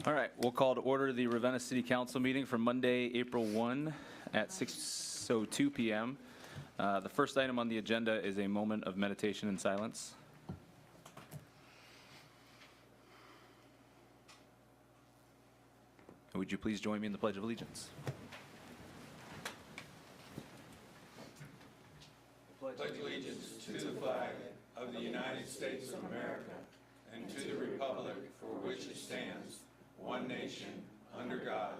All right, we'll call to order the Ravenna City Council meeting for Monday, April 1 at 6:02 p.m. The first item on the agenda is a moment of meditation and silence. Would you please join me in the Pledge of Allegiance? Pledge allegiance to the flag of the United States of America and to the republic for which it stands, one nation, under God,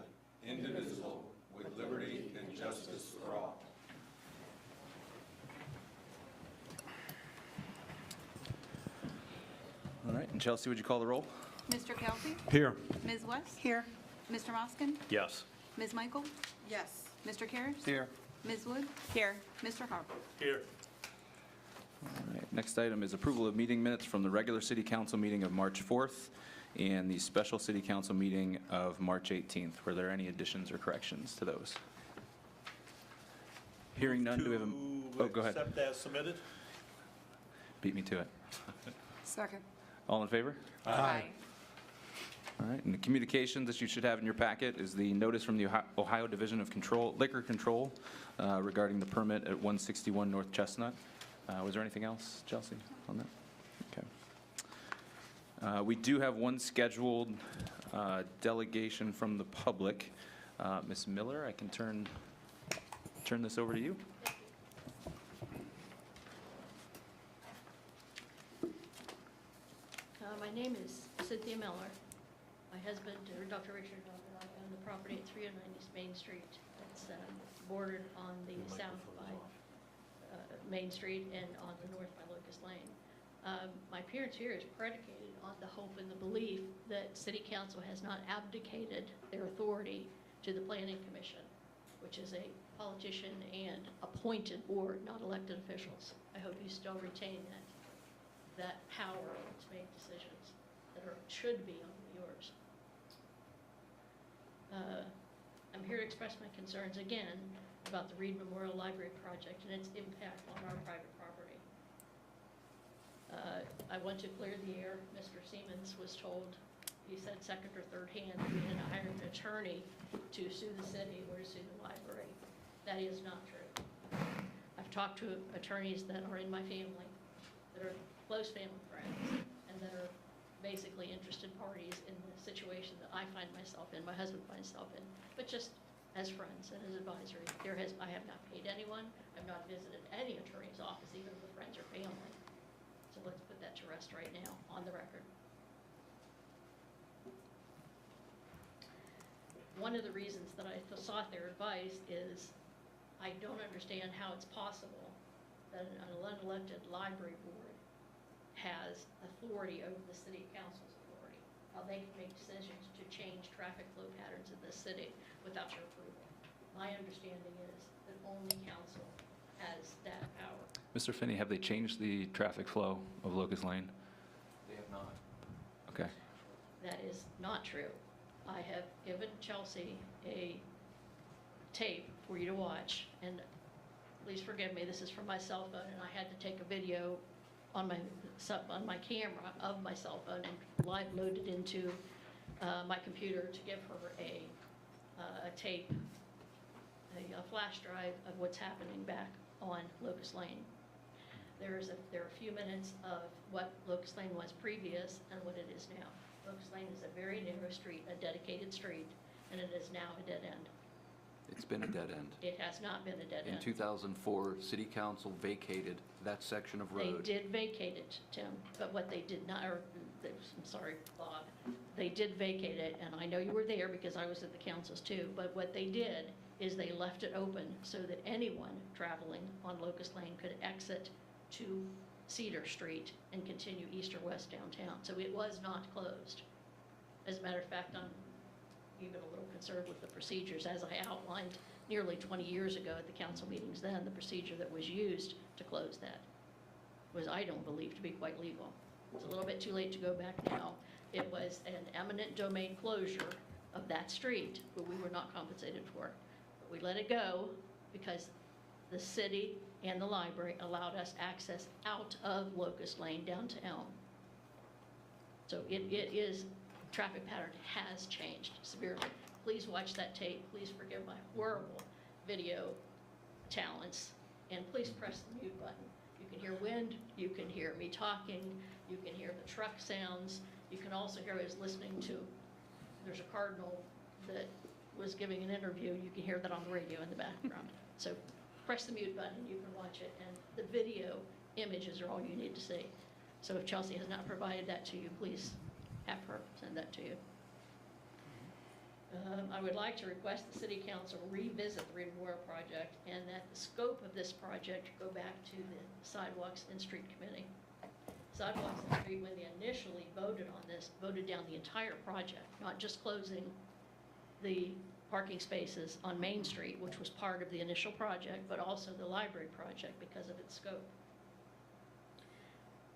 indivisible, with liberty and justice for all. All right, and Chelsea, would you call the roll? Mr. Kelsey? Here. Ms. West? Here. Mr. Moskin? Yes. Ms. Michael? Yes. Mr. Karras? Here. Ms. Wood? Here. Mr. Harper? Here. All right, next item is approval of meeting minutes from the regular City Council meeting of March 4th and the special City Council meeting of March 18th. Were there any additions or corrections to those? Hearing none, do we have a... Oh, go ahead. Accept as submitted? Beat me to it. Second. All in favor? Aye. All right, and the communications that you should have in your packet is the notice from the Ohio Division of Liquor Control regarding the permit at 161 North Chestnut. Was there anything else, Chelsea, on that? Okay. We do have one scheduled delegation from the public. Ms. Miller, I can turn this over to you. My name is Cynthia Miller. My husband, Dr. Richard, and I own the property at 309 East Main Street. It's bordered on the south by Main Street and on the north by Locust Lane. My appearance here is predicated on the hope and the belief that City Council has not abdicated their authority to the Planning Commission, which is a politician and appointed board, not elected officials. I hope you still retain that power to make decisions that should be only yours. I'm here to express my concerns again about the Reed Memorial Library project and its impact on our private property. I want to clear the air. Mr. Siemens was told, he said second or third hand, that we had to hire an attorney to sue the city or to sue the library. That is not true. I've talked to attorneys that are in my family, that are close family friends, and that are basically interested parties in the situation that I find myself in, my husband finds himself in, but just as friends and as advisory. I have not paid anyone. I've not visited any attorney's office, even with friends or family. So let's put that to rest right now, on the record. One of the reasons that I sought their advice is I don't understand how it's possible that an unelected library board has authority over the city council's authority, how they can make decisions to change traffic flow patterns in this city without your approval. My understanding is that only council has that power. Mr. Finney, have they changed the traffic flow of Locust Lane? They have not. Okay. That is not true. I have given Chelsea a tape for you to watch, and please forgive me, this is from my cell phone, and I had to take a video on my camera of my cell phone and live load it into my computer to give her a tape, a flash drive of what's happening back on Locust Lane. There are a few minutes of what Locust Lane was previous and what it is now. Locust Lane is a very narrow street, a dedicated street, and it is now a dead end. It's been a dead end. It has not been a dead end. In 2004, City Council vacated that section of road. They did vacate it, Tim, but what they did not, I'm sorry, Bob, they did vacate it, and I know you were there because I was at the councils too, but what they did is they left it open so that anyone traveling on Locust Lane could exit to Cedar Street and continue east or west downtown. So it was not closed. As a matter of fact, I'm even a little concerned with the procedures. As I outlined nearly 20 years ago at the council meetings then, the procedure that was used to close that was, I don't believe, to be quite legal. It's a little bit too late to go back now. It was an eminent domain closure of that street, but we were not compensated for it. But we let it go because the city and the library allowed us access out of Locust Lane down to Elm. So it is traffic pattern has changed severely. Please watch that tape. Please forgive my horrible video talents, and please press the mute button. You can hear wind, you can hear me talking, you can hear the truck sounds, you can also hear I was listening to, there's a cardinal that was giving an interview, you can hear that on the radio in the background. So press the mute button, you can watch it, and the video images are all you need to see. So if Chelsea has not provided that to you, please have her send that to you. I would like to request the City Council revisit the Reed Memorial Project and that the scope of this project go back to the Sidewalks and Street Committee. Sidewalks and Street, when they initially voted on this, voted down the entire project, not just closing the parking spaces on Main Street, which was part of the initial project, but also the library project because of its scope.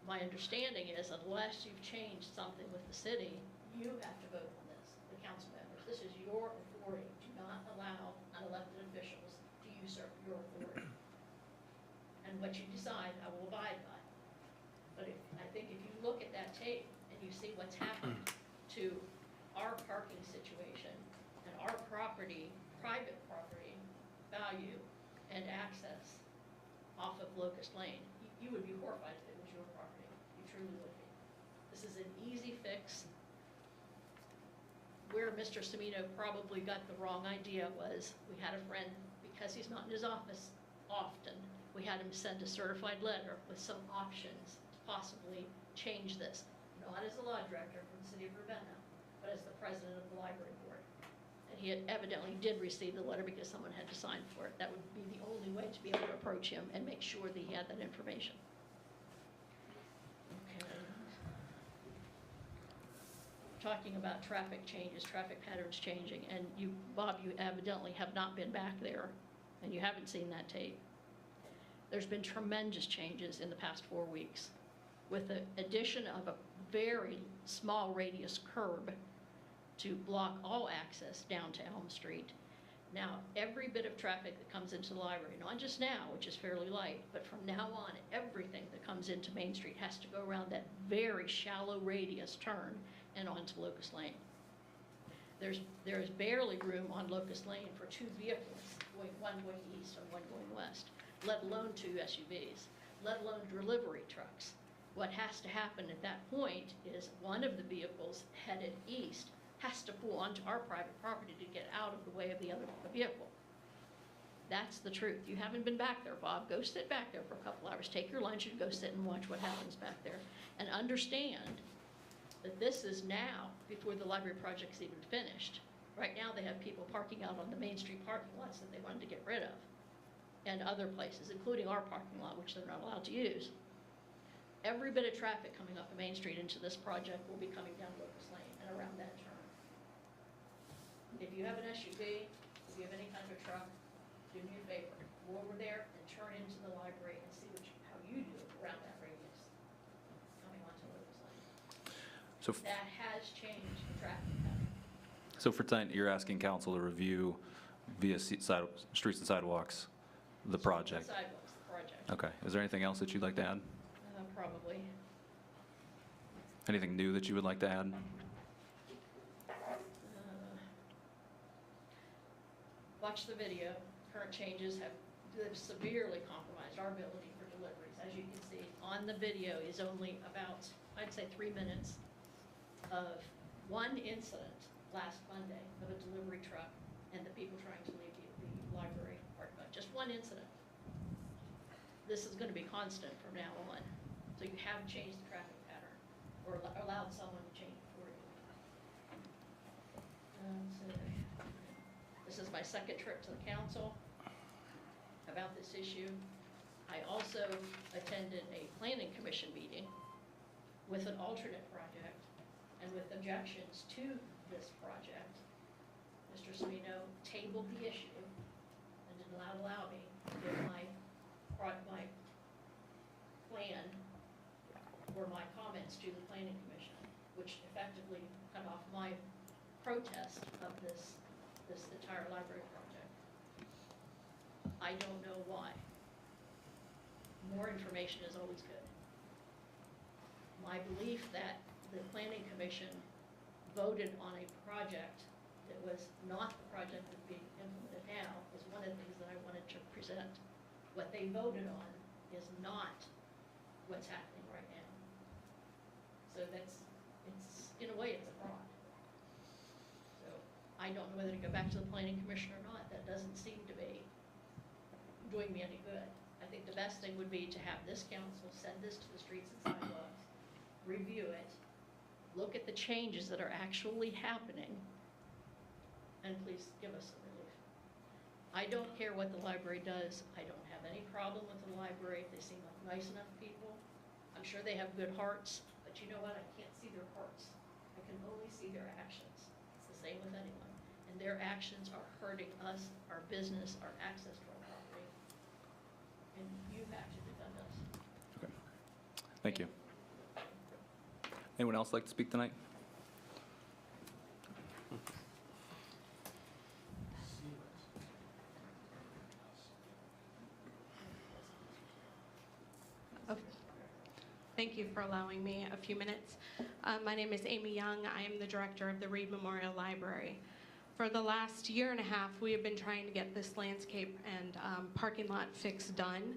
My understanding is unless you've changed something with the city, you have to vote on this, the council members. This is your authority. Do not allow unelected officials to usurp your authority. And what you decide, I will abide by. But I think if you look at that tape and you see what's happened to our parking situation and our property, private property value and access off of Locust Lane, you would be horrified if it was your property. You truly would be. This is an easy fix. Where Mr. Semino probably got the wrong idea was, we had a friend, because he's not in his office often, we had him send a certified letter with some options to possibly change this, not as a law director from the city of Ravenna, but as the president of the library board. And he had evidently did receive the letter because someone had to sign for it. That would be the only way to be able to approach him and make sure that he had that information. Okay. Talking about traffic changes, traffic patterns changing, and you, Bob, you evidently have not been back there, and you haven't seen that tape. There's been tremendous changes in the past 4 weeks, with the addition of a very small radius curb to block all access down to Elm Street. Now, every bit of traffic that comes into the library, not just now, which is fairly light, but from now on, everything that comes into Main Street has to go around that very shallow radius turn and onto Locust Lane. There's barely room on Locust Lane for 2 vehicles, one going east and one going west, let alone 2 SUVs, let alone delivery trucks. What has to happen at that point is one of the vehicles headed east has to pull onto our private property to get out of the way of the other vehicle. That's the truth. You haven't been back there, Bob. Go sit back there for a couple hours. Take your lunch and go sit and watch what happens back there. And understand that this is now, before the library project's even finished. Right now, they have people parking out on the Main Street parking lots that they wanted to get rid of, and other places, including our parking lot, which they're not allowed to use. Every bit of traffic coming up the Main Street into this project will be coming down Locust Lane and around that turn. If you have an SUV, if you have any kind of a truck, do me a favor, go over there and turn into the library and see how you do around that radius coming onto Locust Lane. So, That has changed the traffic pattern. so for tonight, you're asking council to review via streets and sidewalks, the project? Sidewalks, the project, Okay. Is there anything else that you'd like to add? probably. Anything new that you would like to add? Watch the video. Current changes have severely compromised our ability for deliveries. As you can see, on the video is only about, I'd say, 3 minutes of one incident last Monday of a delivery truck and the people trying to leave the library parking lot. Just one incident. This is going to be constant from now on. So you have changed the traffic pattern or allowed someone to change it for you. This is my second trip to the council about this issue. I also attended a planning commission meeting with an alternate project and with objections to this project. Mr. Semino tabled the issue and did not allow me to give my plan or my comments to the planning commission, which effectively cut off my protest of this entire library project. I don't know why. More information is always good. My belief that the planning commission voted on a project that was not the project that's being implemented now, is one of the things that I wanted to present. What they voted on is not what's happening right now. So it's, in a way, it's a fraud. So I don't know whether to go back to the planning commission or not. That doesn't seem to be doing me any good. I think the best thing would be to have this council send this to the streets and sidewalks, review it, look at the changes that are actually happening, and please give us some relief. I don't care what the library does. I don't have any problem with the library. They seem like nice enough people. I'm sure they have good hearts, but you know what? I can't see their hearts. I can only see their actions. It's the same with anyone. And their actions are hurting us, our business, our access to our property. And you have to defend us. Okay. Thank you. Anyone else like to speak tonight? Thank you for allowing me a few minutes. My name is Amy Young. I am the director of the Reed Memorial Library. For the last year and a half, we have been trying to get this landscape and parking lot fix done.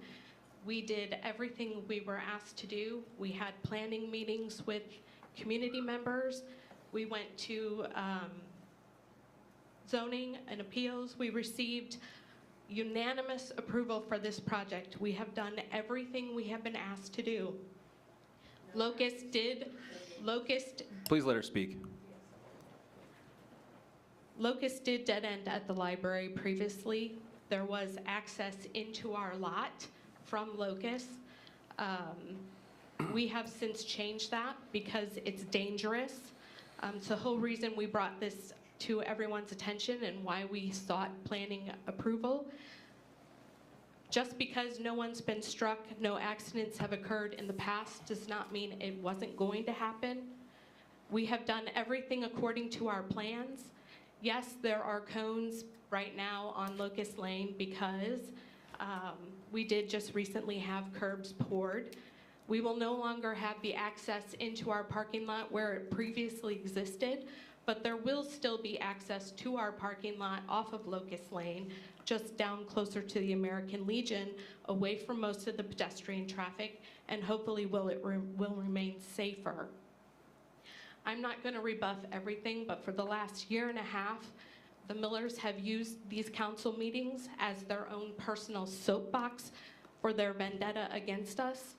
We did everything we were asked to do. We had planning meetings with community members. We went to zoning and appeals. We received unanimous approval for this project. We have done everything we have been asked to do. Locust did Please let her speak. dead end at the library previously. There was access into our lot from Locust. We have since changed that because it's dangerous. It's the whole reason we brought this to everyone's attention and why we sought planning approval. Just because no one's been struck, no accidents have occurred in the past, does not mean it wasn't going to happen. We have done everything according to our plans. Yes, there are cones right now on Locust Lane because we did just recently have curbs poured. We will no longer have the access into our parking lot where it previously existed, but there will still be access to our parking lot off of Locust Lane, just down closer to the American Legion, away from most of the pedestrian traffic, and hopefully will remain safer. I'm not going to rebuff everything, but for the last year and a half, the Millers have used these council meetings as their own personal soapbox for their vendetta against us.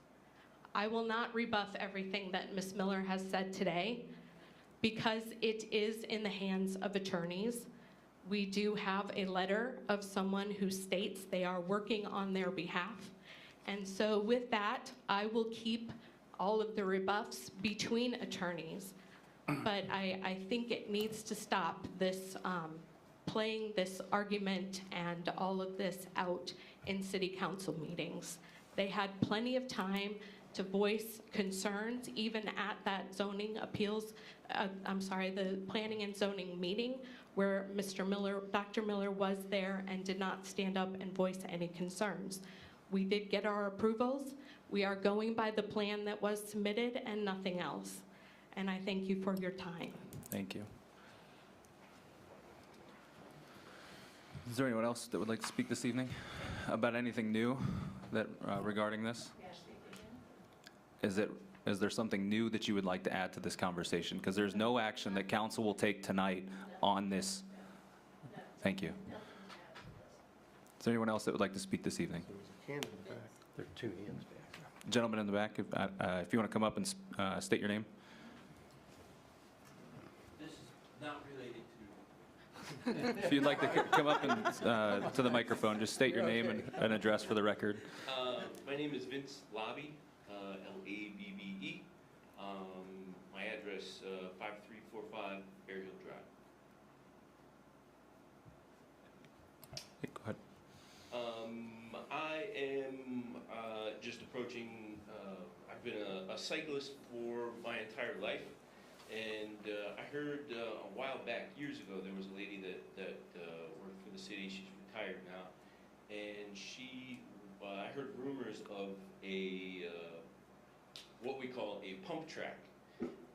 I will not rebuff everything that Ms. Miller has said today because it is in the hands of attorneys. We do have a letter of someone who states they are working on their behalf. And so with that, I will keep all of the rebuffs between attorneys. But I think it needs to stop this playing this argument and all of this out in city council meetings. They had plenty of time to voice concerns, even at that zoning appeals, the planning and zoning meeting where Dr. Miller was there and did not stand up and voice any concerns. We did get our approvals. We are going by the plan that was submitted and nothing else. And I thank you for your time. Thank you. Is there anyone else that would like to speak this evening about anything new that regarding this? Is there something new that you would like to add to this conversation? Because there's no action that council will take tonight on this. Thank you. Is there anyone else that would like to speak this evening? There was a hand in the back. There are two hands back. Gentleman in the back, if you want to come up and state your name. This is not related to. If you'd like to come up and to the microphone, just state your name and address for the record. My name is Vince Labbe, L-A-B-B-E. My address, 5345 Bear Hill Drive. Hey, go ahead. I am just approaching, I've been a cyclist for my entire life, and I heard a while back, years ago, there was a lady that worked for the city. She's retired now, and I heard rumors of a what we call a pump track,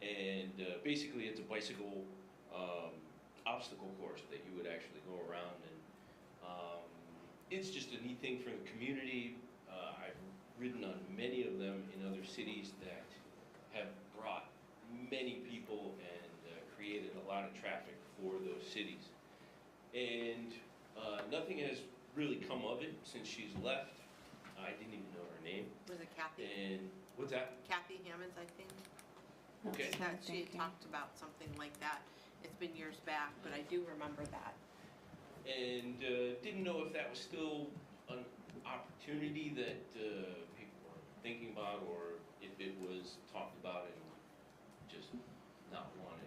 and basically it's a bicycle obstacle course that you would actually go around, and it's just a neat thing for the community. I've ridden on many of them in other cities that have brought many people and created a lot of traffic for those cities. And nothing has really come of it since she's left. I didn't even know her name. Was it Kathy? And what's that? Kathy Hammonds, I think. Okay. That she had talked about something like that. It's been years back, but I do remember that. And didn't know if that was still an opportunity that people were thinking about, or if it was talked about and just not wanted.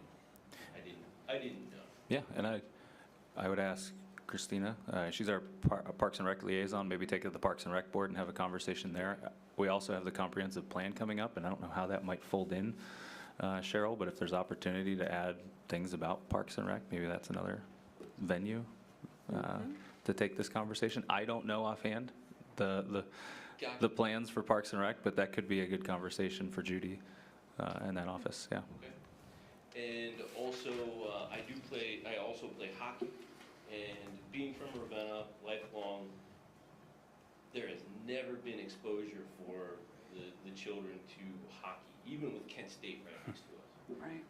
I didn't know. Yeah, and I would ask Christina, she's our Parks and Rec liaison, maybe take it to the Parks and Rec Board and have a conversation there. We also have the comprehensive plan coming up, and I don't know how that might fold in, Cheryl, but if there's opportunity to add things about Parks and Rec, maybe that's another venue to take this conversation. I don't know offhand the plans for Parks and Rec, but that could be a good conversation for Judy in that office, yeah. Okay. And also, I also play hockey, and being from Ravenna, lifelong, there has never been exposure for the children to hockey, even with Kent State right next to us. Right.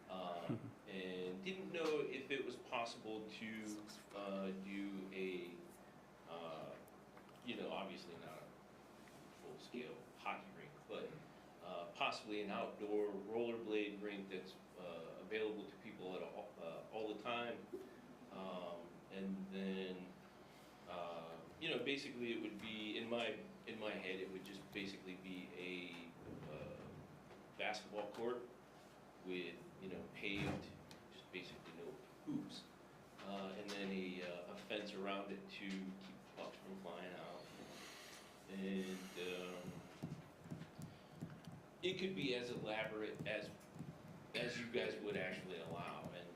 And didn't know if it was possible to do a, obviously not a full-scale hockey rink, but possibly an outdoor rollerblade rink that's available to people at all the time. And then, basically it would be, in my head, it would just basically be a basketball court with, paved, just basically no hoops. And then a fence around it to keep pucks from flying out. And it could be as elaborate as you guys would actually allow, and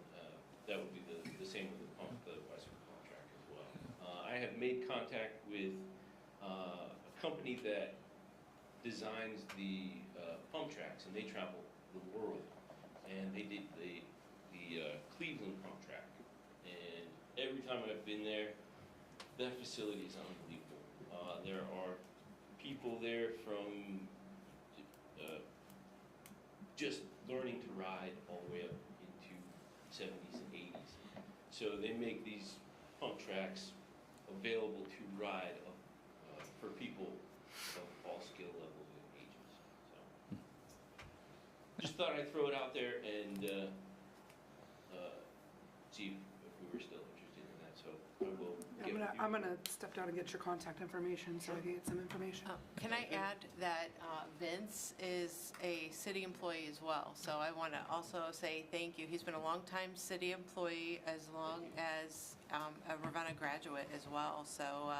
that would be the same with the Western contract as well. I have made contact with a company that designs the pump tracks, and they travel the world, and they did the Cleveland pump track, and every time I've been there, that facility is unbelievable. There are people there from just learning to ride all the way up into 70s and 80s. So they make these pump tracks available to ride for people of all skill levels and ages. So just thought I'd throw it out there and see if we were still interested in that. So I will get with you. I'm gonna step down and get your contact information so I can get some information. Can I add that Vince is a city employee as well? So I want to also say thank you. He's been a longtime city employee as long as a Ravenna graduate as well. So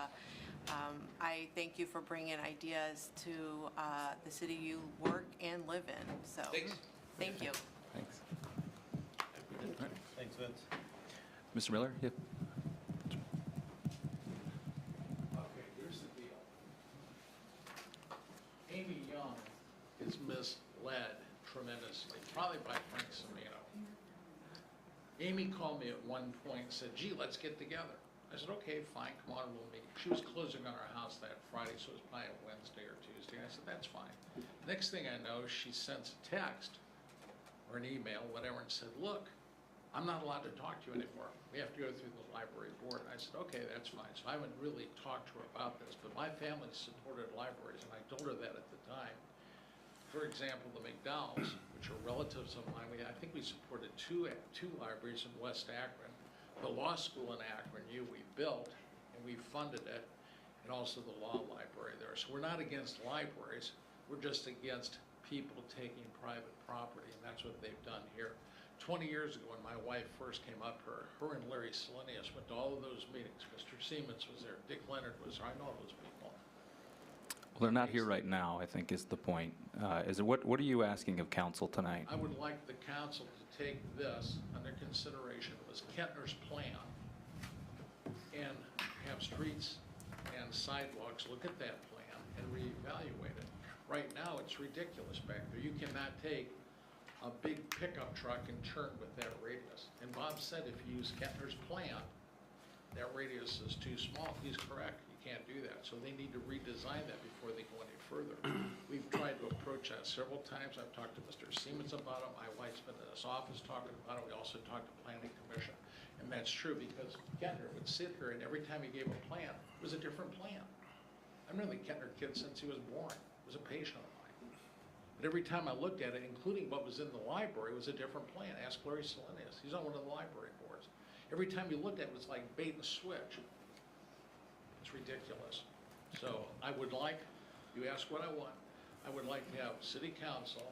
I thank you for bringing ideas to the city you work and live in. So Thanks. thank you. Thanks. Thanks, Vince. Mr. Miller? Yep. Okay, here's the deal. Amy Young is misled tremendously, probably by Frank Semino. Amy called me at one point and said, gee, let's get together. I said, okay, fine, come on, we'll meet. She was closing on her house that Friday, so it was probably a Wednesday or Tuesday. I said, that's fine. Next thing I know, she sends a text or an email, whatever, and said, look, I'm not allowed to talk to you anymore. We have to go through the library board. And I said, okay, that's fine. So I haven't really talked to her about this, but my family supported libraries, and I told her that at the time. For example, the McDowells, which are relatives of mine, I think we supported two libraries in West Akron. The law school in Akron, we built, and we funded it, and also the law library there. So we're not against libraries. We're just against people taking private property, and that's what they've done here. 20 years ago, when my wife first came up here, her and Larry Selenius went to all of those meetings. Mr. Siemens was there, Dick Leonard was there, I know those people. Well, they're not here right now, I think is the point. What are you asking of council tonight? I would like the council to take this under consideration. It was Kettner's plan, and have streets and sidewalks look at that plan and reevaluate it. Right now, it's ridiculous back there. You cannot take a big pickup truck and turn with that radius. And Bob said if you use Kettner's plan, that radius is too small. He's correct, you can't do that. So they need to redesign that before they go any further. We've tried to approach that several times. I've talked to Mr. Siemens about it. My wife's been in his office talking about it. We also talked to Planning Commission. And that's true because Kettner would sit here and every time he gave a plan, it was a different plan. I've known the Kettner kid since he was born. He was a patient of mine. But every time I looked at it, including what was in the library, it was a different plan. Ask Larry Selenius. He's on one of the library boards. Every time you looked at it, it was like bait and switch. It's ridiculous. So I would like, you ask what I want, I would like to have city council,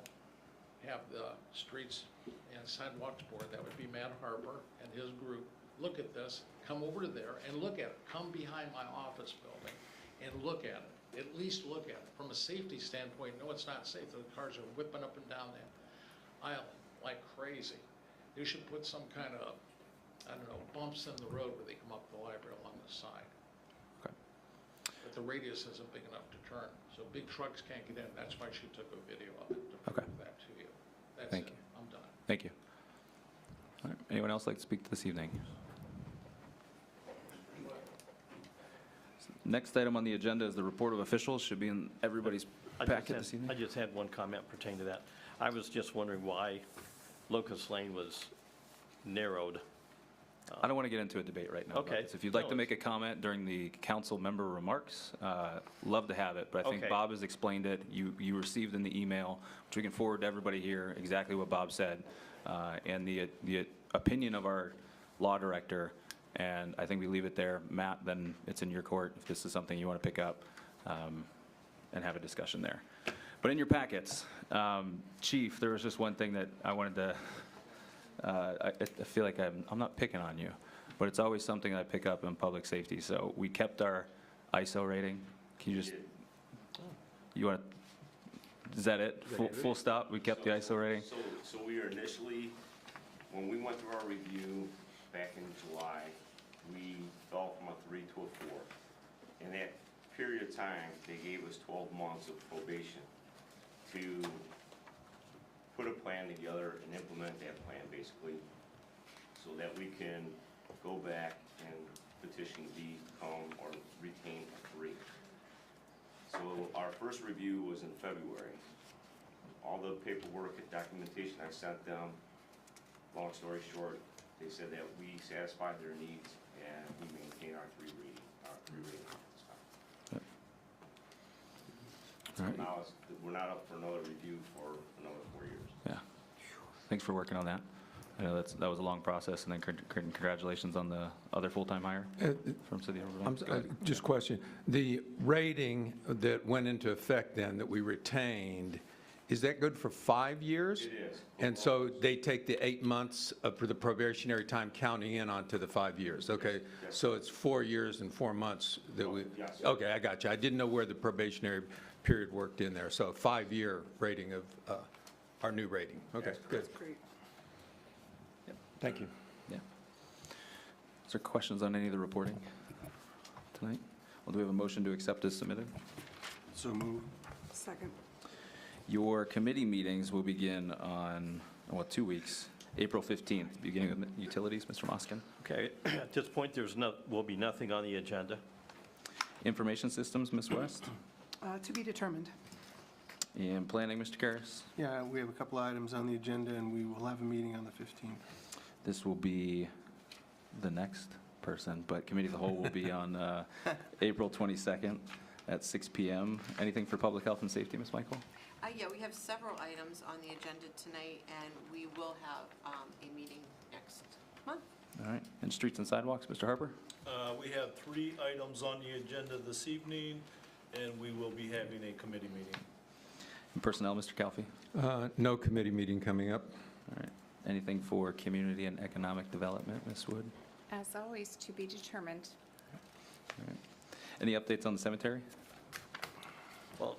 have the streets and sidewalks board, that would be Matt Harper and his group, look at this, come over to there and look at it. Come behind my office building and look at it. At least look at it. From a safety standpoint, no, it's not safe. The cars are whipping up and down that aisle like crazy. They should put some kind of, I don't know, bumps in the road where they come up the library along the side. Okay. But the radius isn't big enough to turn, so big trucks can't get in. That's why she took a video of it to Okay. prove that to you. That's Thank it. you. I'm done. Thank you. All right. Anyone else like to speak this evening? Next item on the agenda is the report of officials. Should be in everybody's packet this I evening. just had one comment pertaining to that. I was just wondering why Locust Lane was narrowed. I don't want to get into a debate right now. about Okay. this. If you'd like No, to make a comment during the council member remarks, love to have it. But I think Okay. Bob has explained it. You received in the email, which we can forward to everybody here, exactly what Bob said. And the opinion of our law director, and I think we leave it there. Matt, then it's in your court if this is something you want to pick up and have a discussion there. But in your packets, Chief, there was just one thing that I wanted to, I feel like I'm not picking on you, but it's always something that I pick up in public safety. So we kept our ISO rating. Can you just, you want to, is that it? Full stop? We kept the ISO rating? So we are initially, when we went through our review back in July, we fell from a 3 to a 4. In that period of time, they gave us 12 months of probation to put a plan together and implement that plan, basically, so that we can go back and petition become or retain a 3. So our first review was in February. All the paperwork and documentation I sent them, long story short, they said that we satisfied their needs and we maintain our 3 rating, at this time. All right. Now, we're not up for another review for another 4 years. Yeah. Thanks for working on that. I know that was a long process, and then congratulations on the other full-time hire from City of Riverview. Just a question. The rating that went into effect then, that we retained, is that good for 5 years? It is. And so they take the 8 months for the probationary time counting in onto the 5 years? Okay, Yes. so it's 4 years and 4 months that we... Yes. Okay, I got you. I didn't know where the probationary period worked in there. So a 5-year rating of our new rating. Okay, That's good. Great. Thank you. Yeah. Is there questions on any of the reporting tonight? Well, do we have a motion to accept as submitted? So move. Second. Your committee meetings will begin on, 2 weeks, April 15th, beginning of utilities, Mr. Moskin. Okay, at this point, will be nothing on the agenda. Information systems, Ms. West. To be determined. And planning, Mr. Karas. Yeah, we have a couple items on the agenda, and we will have a meeting on the 15th. This will be the next person, but committee of the whole will be on April 22nd at 6 p.m. Anything for public health and safety, Ms. Michael? Yeah, we have several items on the agenda tonight, and we will have a meeting next month. All right. And streets and sidewalks, Mr. Harper? We have 3 items on the agenda this evening, and we will be having a committee meeting. And personnel, Mr. Calfee? No committee meeting coming up. All right. Anything for community and economic development, Ms. Wood? As always, to be determined. All right. Any updates on the cemetery? Well,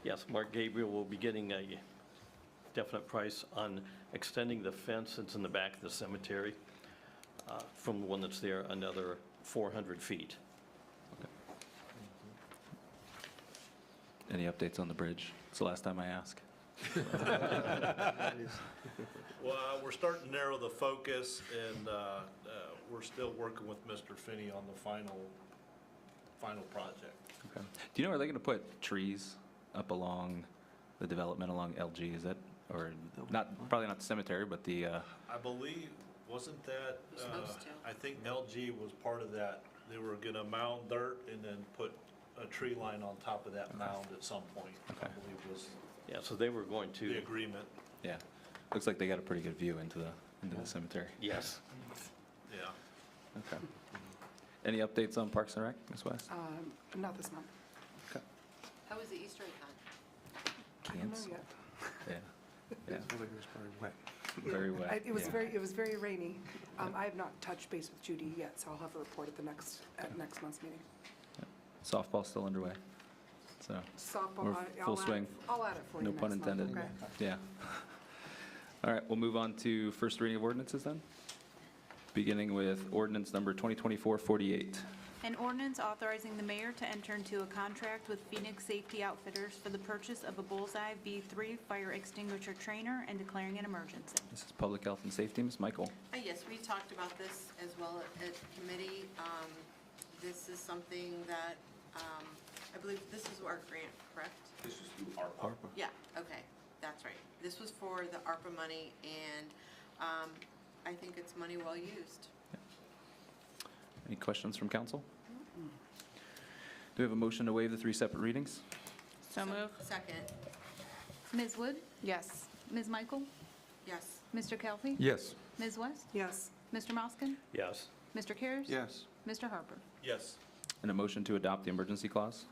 yes, Mark Gabriel will be getting a definite price on extending the fence that's in the back of the cemetery from the one that's there another 400 feet. Any updates on the bridge? It's the last time I ask. Well, we're starting to narrow the focus, and we're still working with Mr. Finney on the final project. Okay. Do you know, are they going to put trees up along the development along LG? Is that, or not, probably not the cemetery, but the, I believe, wasn't that, Supposed to. I think LG was part of that. They were gonna mound dirt and then put a tree line on top of that mound at some point, I Okay. believe was Yeah, so they were going the to, agreement. yeah. Looks like they got a pretty good view into the cemetery. yes. Yeah. Okay. Any updates on Parks and Rec, Ms. West? Not this month. Okay. How was the Easter egg hunt? I don't know Cancel. yet. Yeah. Yeah. I feel like it was probably wet. Very wet. It was yeah. very, it was very rainy. I have not touched base with Judy yet, so I'll have a report at next month's meeting. Softball's still underway, so, Softball, We're full swing. I'll add it for you no next pun month, intended. okay? Yeah. All right, we'll move on to first reading of ordinances then, beginning with ordinance number 2024-48. An ordinance authorizing the mayor to enter into a contract with Phoenix Safety Outfitters for the purchase of a Bullseye V3 fire extinguisher trainer and declaring an emergency. This is Public Health and Safety, Ms. Michael. Yes, we talked about this as well at committee. This is something that, I believe this is our grant, correct? This is through ARPA. Yeah, okay, that's right. This was for the ARPA money, and I think it's money well used. Any questions from council? Do we have a motion to waive the 3 separate readings? So move. Second, Ms. Wood? Yes. Ms. Michael? yes. Mr. Kelly? Yes. Ms. West? Yes. Mr. Moskin? Yes. Mr. Cares? Yes. Mr. Harper? Yes. And a motion to adopt the emergency clause?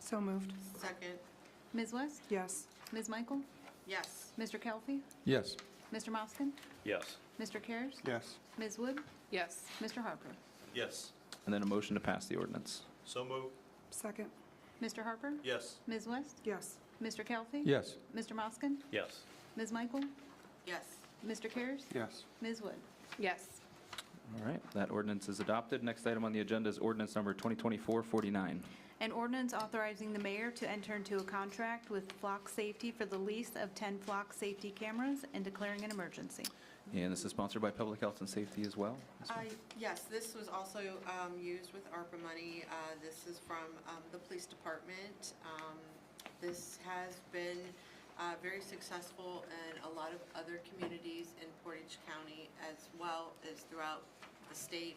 So moved. Second, Ms. West? Yes. Ms. Michael? yes. Mr. Kelly? Yes. Mr. Moskin? Yes. Mr. Cares? Yes. Ms. Wood? Yes. Mr. Harper? Yes. And then a motion to pass the ordinance? So moved. Second. Mr. Harper? Yes. Ms. West? Yes. Mr. Kelly? Yes. Mr. Moskin? Yes. Ms. Michael? Yes. Mr. Cares? Yes. Ms. Wood? Yes. All right, that ordinance is adopted. Next item on the agenda is ordinance number 2024-49. An ordinance authorizing the mayor to enter into a contract with Flock Safety for the lease of 10 Flock safety cameras and declaring an emergency. And this is sponsored by Public Health and Safety as well. Yes, this was also used with ARPA money. This is from the police department. This has been very successful in a lot of other communities in Portage County as well as throughout the state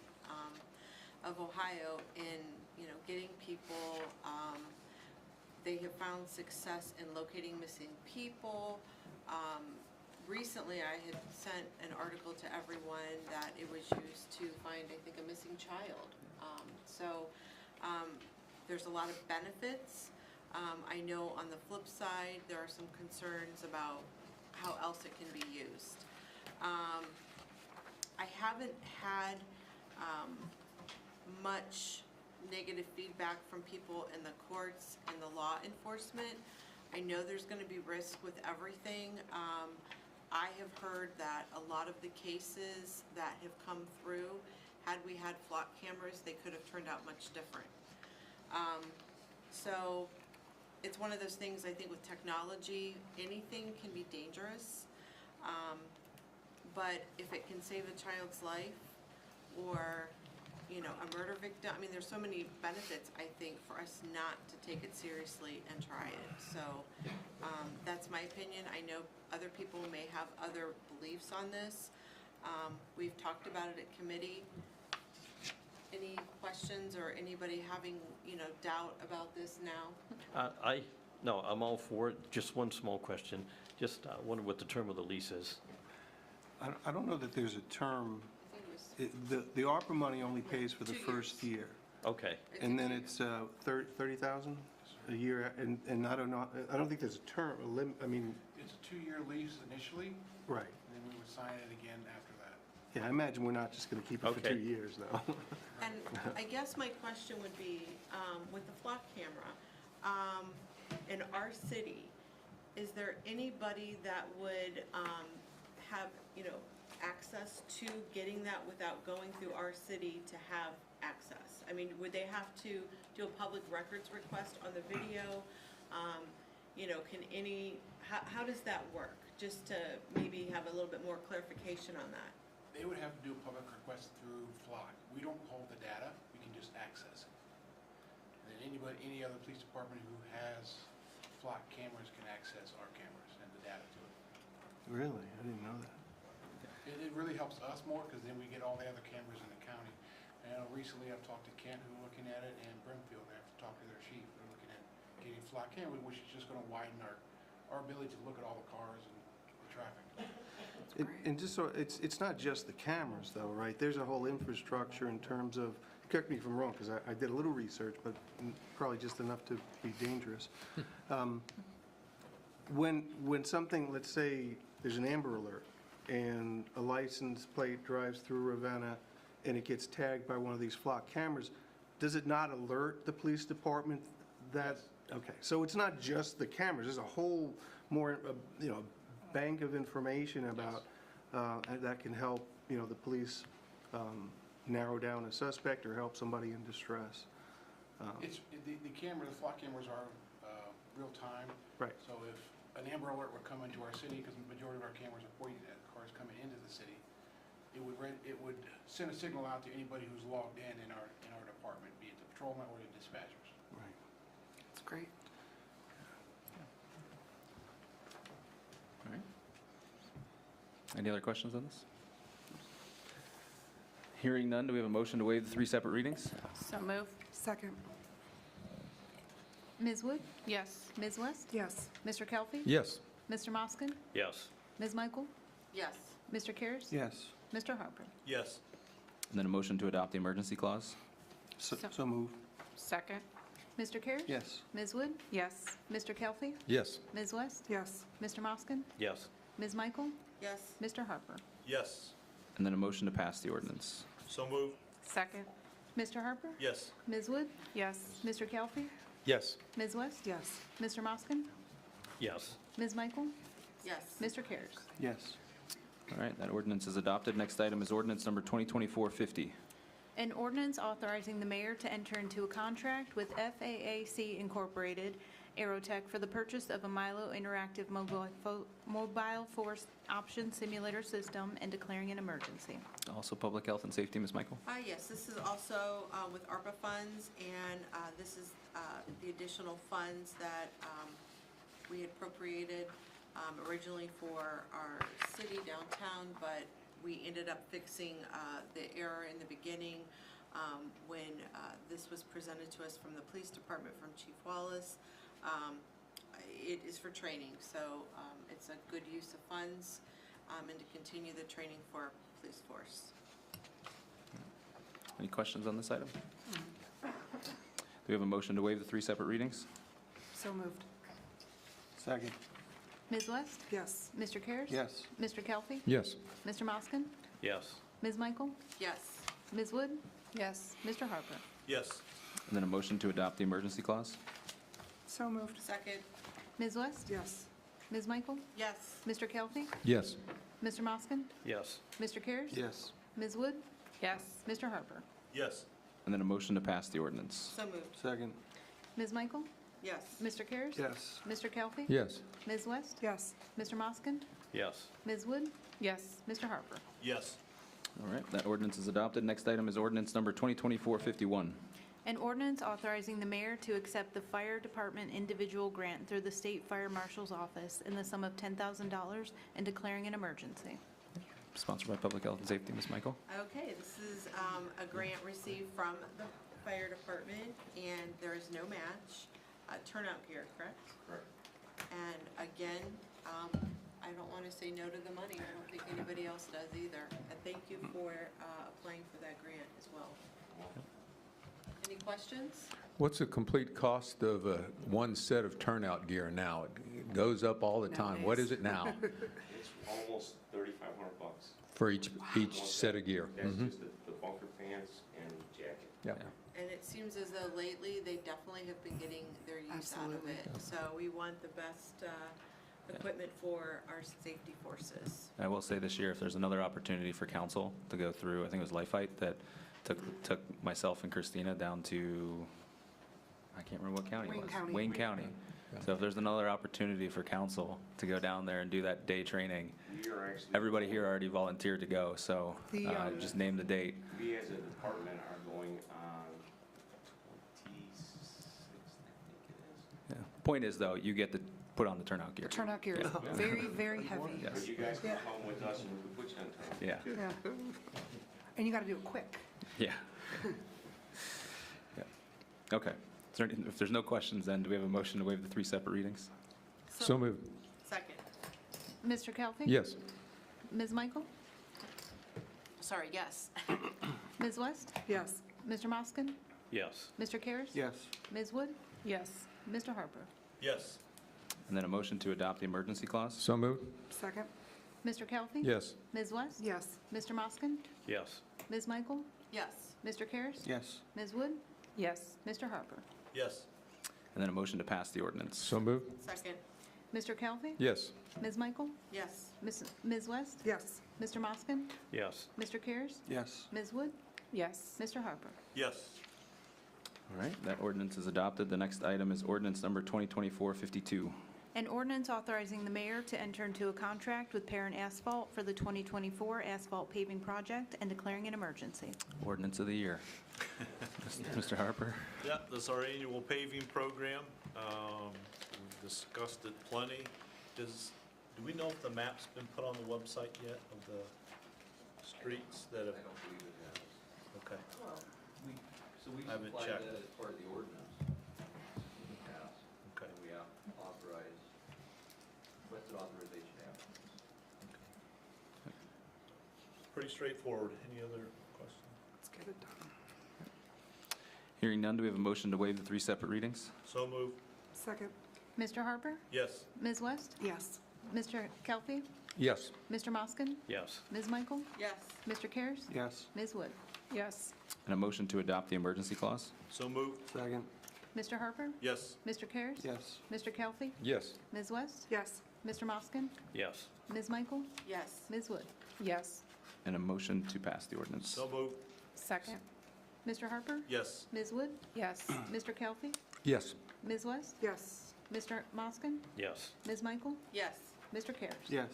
of Ohio in, getting people, they have found success in locating missing people. Recently, I had sent an article to everyone that it was used to find, I think, a missing child. There's a lot of benefits. I know on the flip side, there are some concerns about how else it can be used. I haven't had much negative feedback from people in the courts and the law enforcement. I know there's going to be risk with everything. I have heard that a lot of the cases that have come through, had we had flock cameras, they could have turned out much different. So it's one of those things, I think with technology, anything can be dangerous. But if it can save a child's life or, a murder victim, there's so many benefits, I think, for us not to take it seriously and try it. So that's my opinion. I know other people may have other beliefs on this. We've talked about it at committee. Any questions or anybody having, doubt about this now? No, I'm all for it. Just one small question. Just wonder what the term of the lease is. I don't know that there's a term. I think it was The ARPA money only pays for the 2 first year. Okay. And then it's 30,000 a year, and I don't know, I don't think there's a term, a limit, It's a 2-year lease initially, right. and then we would sign it again after that. Yeah, I imagine we're not just going to keep it for Okay. 2 years, though. And I guess my question would be, with the flock camera, in our city, is there anybody that would have, access to getting that without going through our city to have access? Would they have to do a public records request on the video? how does that work? Just to maybe have a little bit more clarification on that. They would have to do a public request through Flock. We don't hold the data, we can just access it. And then any other police department who has Flock cameras can access our cameras and the data to it. Really? I didn't know that. It really helps us more, because then we get all the other cameras in the county. And recently I've talked to Kent, who's looking at it, and Brimfield, I have to talk to their chief. They're looking at getting Flock cameras, which is just gonna widen our ability to look at all the cars and the traffic. And just so, it's not just the cameras though, right? There's a whole infrastructure in terms of, correct me if I'm wrong, because I did a little research, but probably just enough to be dangerous. When something, let's say, there's an Amber Alert, and a license plate drives through Ravenna, and it gets tagged by one of these Flock cameras, does it not alert the police department that? Okay, so it's not just the cameras, there's a whole more, bank of information about, that can help, the police narrow down a suspect or help somebody in distress. The Flock cameras are real time. Right. So if an Amber Alert would come into our city, because the majority of our cameras are pointed at cars coming into the city, it would send a signal out to anybody who's logged in our department, be it the patrolman or the dispatchers. Right. That's great. All right. Any other questions on this? Hearing none, do we have a motion to waive the 3 separate readings? So move. Second. Ms. Wood? Yes. Ms. West? Yes. Mr. Kelly? Yes. Mr. Moskin? Yes. Ms. Michael? Yes. Mr. Karas? Yes. Mr. Harper? Yes. And then a motion to adopt the emergency clause? So move. Second. Mr. Karas? Yes. Ms. Wood? Yes. Mr. Kelly? Yes. Ms. West? Yes. Mr. Moskin? Yes. Ms. Michael? Yes. Mr. Harper? Yes. And then a motion to pass the ordinance? So move. Second. Mr. Harper? Yes. Ms. Wood? Yes. Mr. Kelly? Yes. Ms. West? Yes. Mr. Moskin? Yes. Ms. Michael? Yes. Mr. Karas? Yes. All right, that ordinance is adopted. Next item is ordinance number 2024-50. An ordinance authorizing the mayor to enter into a contract with FAAC Incorporated, Aerotech, for the purchase of a Milo Interactive Mobile Force Option Simulator System and declaring an emergency. Also Public Health and Safety, Ms. Michael? Yes, this is also with ARPA funds, and this is the additional funds that we had appropriated originally for our city downtown, but we ended up fixing the error in the beginning when this was presented to us from the police department from Chief Wallace. It is for training, so it's a good use of funds and to continue the training for our police force. Any questions on this item? Do we have a motion to waive the 3 separate readings? So moved. Second. Ms. West? Yes. Mr. Karas? Yes. Mr. Kelly? Yes. Mr. Moskin? Yes. Ms. Michael? Yes. Ms. Wood? Yes. Mr. Harper? Yes. And then a motion to adopt the emergency clause? So moved. Second. Ms. West? Yes. Ms. Michael? Yes. Mr. Kelly? Yes. Mr. Moskin? Yes. Mr. Karas? Yes. Ms. Wood? Yes. Mr. Harper? Yes. And then a motion to pass the ordinance? So moved. Second. Ms. Michael? Yes. Mr. Karas? Yes. Mr. Kelly? Yes. Ms. West? Yes. Mr. Moskin? Yes. Ms. Wood? Yes. Mr. Harper? Yes. All right, that ordinance is adopted. Next item is ordinance number 2024-51. An ordinance authorizing the mayor to accept the fire department individual grant through the state fire marshal's office in the sum of $10,000 and declaring an emergency. Sponsored by Public Health and Safety, Ms. Michael? Okay, this is a grant received from the fire department, and there is no match. Turnout gear, correct? Correct. And again, I don't want to say no to the money. I don't think anybody else does either. And thank you for applying for that grant as well. Any questions? What's the complete cost of one set of turnout gear now? It goes up all the time. What is it now It's almost $3,500 for each set of gear? That's just the bunker pants and jacket. Yeah. And it seems as though lately, they definitely have been getting their use out of Absolutely. it. So we want the best equipment for our safety forces. I will say this year, if there's another opportunity for council to go through, I think it was Life Fight that took myself and Christina down to, I can't remember what county it Wayne was. County. Wayne County. So if there's another opportunity for council to go down there and do that day training, We are actually. everybody here already volunteered to go, so just name the date. We as a department are going on 26th, I think it is. Yeah. Point is, though, you get to put on the turnout gear. The turnout gear is very, very heavy. Yes. But you guys can Yeah. come with us and we can put you on turn. Yeah, Yeah. And you got to do it quick. yeah. Yeah. Okay. Is there any- If there's no questions, then do we have a motion to waive the 3 separate readings? So moved. Second. Mr. Kelly? Yes. Ms. Michael? Sorry, yes. Ms. West? Yes. Mr. Moskin? Yes. Mr. Karas? Yes. Ms. Wood? Yes. Mr. Harper? Yes. And then a motion to adopt the emergency clause? So moved. Second? Mr. Kelly? Yes. Ms. West? Yes. Mr. Moskin? Yes. Ms. Michael? Yes. Mr. Karas? Yes. Ms. Wood? Yes. Mr. Harper? Yes. And then a motion to pass the ordinance? So moved. Second. Mr. Kelly? Yes. Ms. Michael? Yes. Ms. West? Yes. Mr. Moskin? Yes. Mr. Karas? Yes. Ms. Wood? Yes. Mr. Harper? Yes. All right, that ordinance is adopted. The next item is ordinance number 2024-52. An ordinance authorizing the mayor to enter into a contract with Parent Asphalt for the 2024 asphalt paving project and declaring an emergency. Ordinance of the year. Mr. Harper? Yeah, this is our annual paving program. We've discussed it plenty. Do we know if the map's been put on the website yet of the streets that have? I don't believe it has. Okay. So we I haven't supplied checked. that as part of the ordinance in the past. Okay. And we authorized, requested authorization after. Pretty straightforward. Any other questions? Let's get it done. Hearing none, do we have a motion to waive the 3 separate readings? So moved. Second? Mr. Harper? Yes. Ms. West? Yes. Mr. Kelly? Yes. Mr. Moskin? Yes. Ms. Michael? Yes. Mr. Karas? Yes. Ms. Wood? Yes. And a motion to adopt the emergency clause? So moved. Second? Mr. Harper? Yes. Mr. Karas? Yes. Mr. Kelly? Yes. Ms. West? Yes. Mr. Moskin? Yes. Ms. Michael? Yes. Ms. Wood? Yes. And a motion to pass the ordinance? So moved. Second? Mr. Harper? Yes. Ms. Wood? Yes. Mr. Kelly? Yes. Ms. West? Yes. Mr. Moskin? Yes. Ms. Michael? Yes. Mr. Karas? Yes.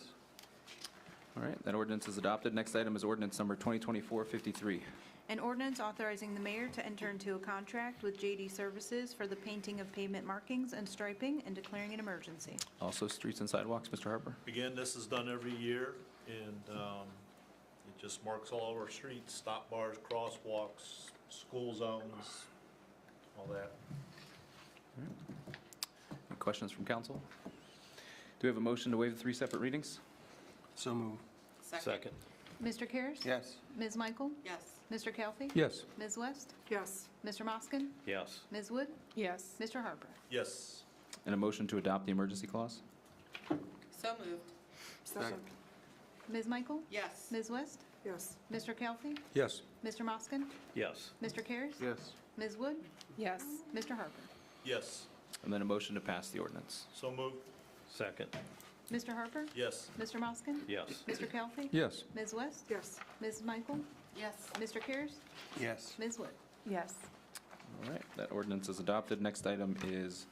All right, that ordinance is adopted. Next item is ordinance number 2024-53. An ordinance authorizing the mayor to enter into a contract with JD Services for the painting of pavement markings and striping and declaring an emergency. Also streets and sidewalks, Mr. Harper? Again, this is done every year, and it just marks all of our streets, stop bars, crosswalks, school zones, all that. Any questions from council? Do we have a motion to waive the 3 separate readings? So move. Second. Mr. Karas? Yes. Ms. Michael? Yes. Mr. Kelly? Yes. Ms. West? Yes. Mr. Moskin? Yes. Ms. Wood? Yes. Mr. Harper? Yes. And a motion to adopt the emergency clause? So moved. Second? Ms. Michael? Yes. Ms. West? Yes. Mr. Kelly? Yes. Mr. Moskin? Yes. Mr. Karas? Yes. Ms. Wood? Yes. Mr. Harper? Yes. And then a motion to pass the ordinance? So moved. Second. Mr. Harper? Yes. Mr. Moskin? Yes. Mr. Kelly? Yes. Ms. West? Yes. Ms. Michael? Yes. Mr. Karas? Yes. Ms. Wood? Yes. All right, that ordinance is adopted. Next item is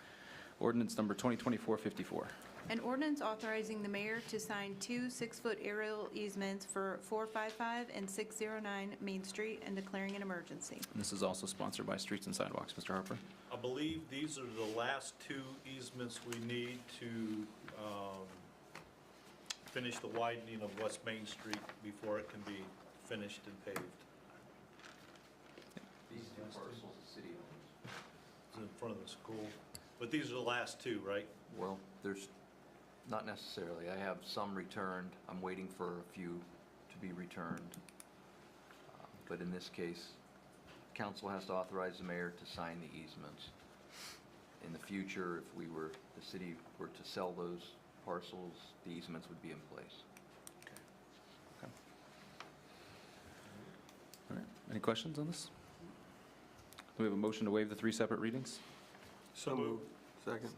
ordinance number 2024-54. An ordinance authorizing the mayor to sign 2 6-foot aerial easements for 455 and 609 Main Street and declaring an emergency. And this is also sponsored by Streets and Sidewalks, Mr. Harper. I believe these are the last 2 easements we need to finish the widening of West Main Street before it can be finished and paved. These two parcels the city owns. It's in front of the school. But these are the last 2, right? Well, there's, not necessarily. I have some returned. I'm waiting for a few to be returned. But in this case, council has to authorize the mayor to sign the easements. In the future, if the city were to sell those parcels, the easements would be in place. All right, any questions on this? Do we have a motion to waive the 3 separate readings? So moved. Second?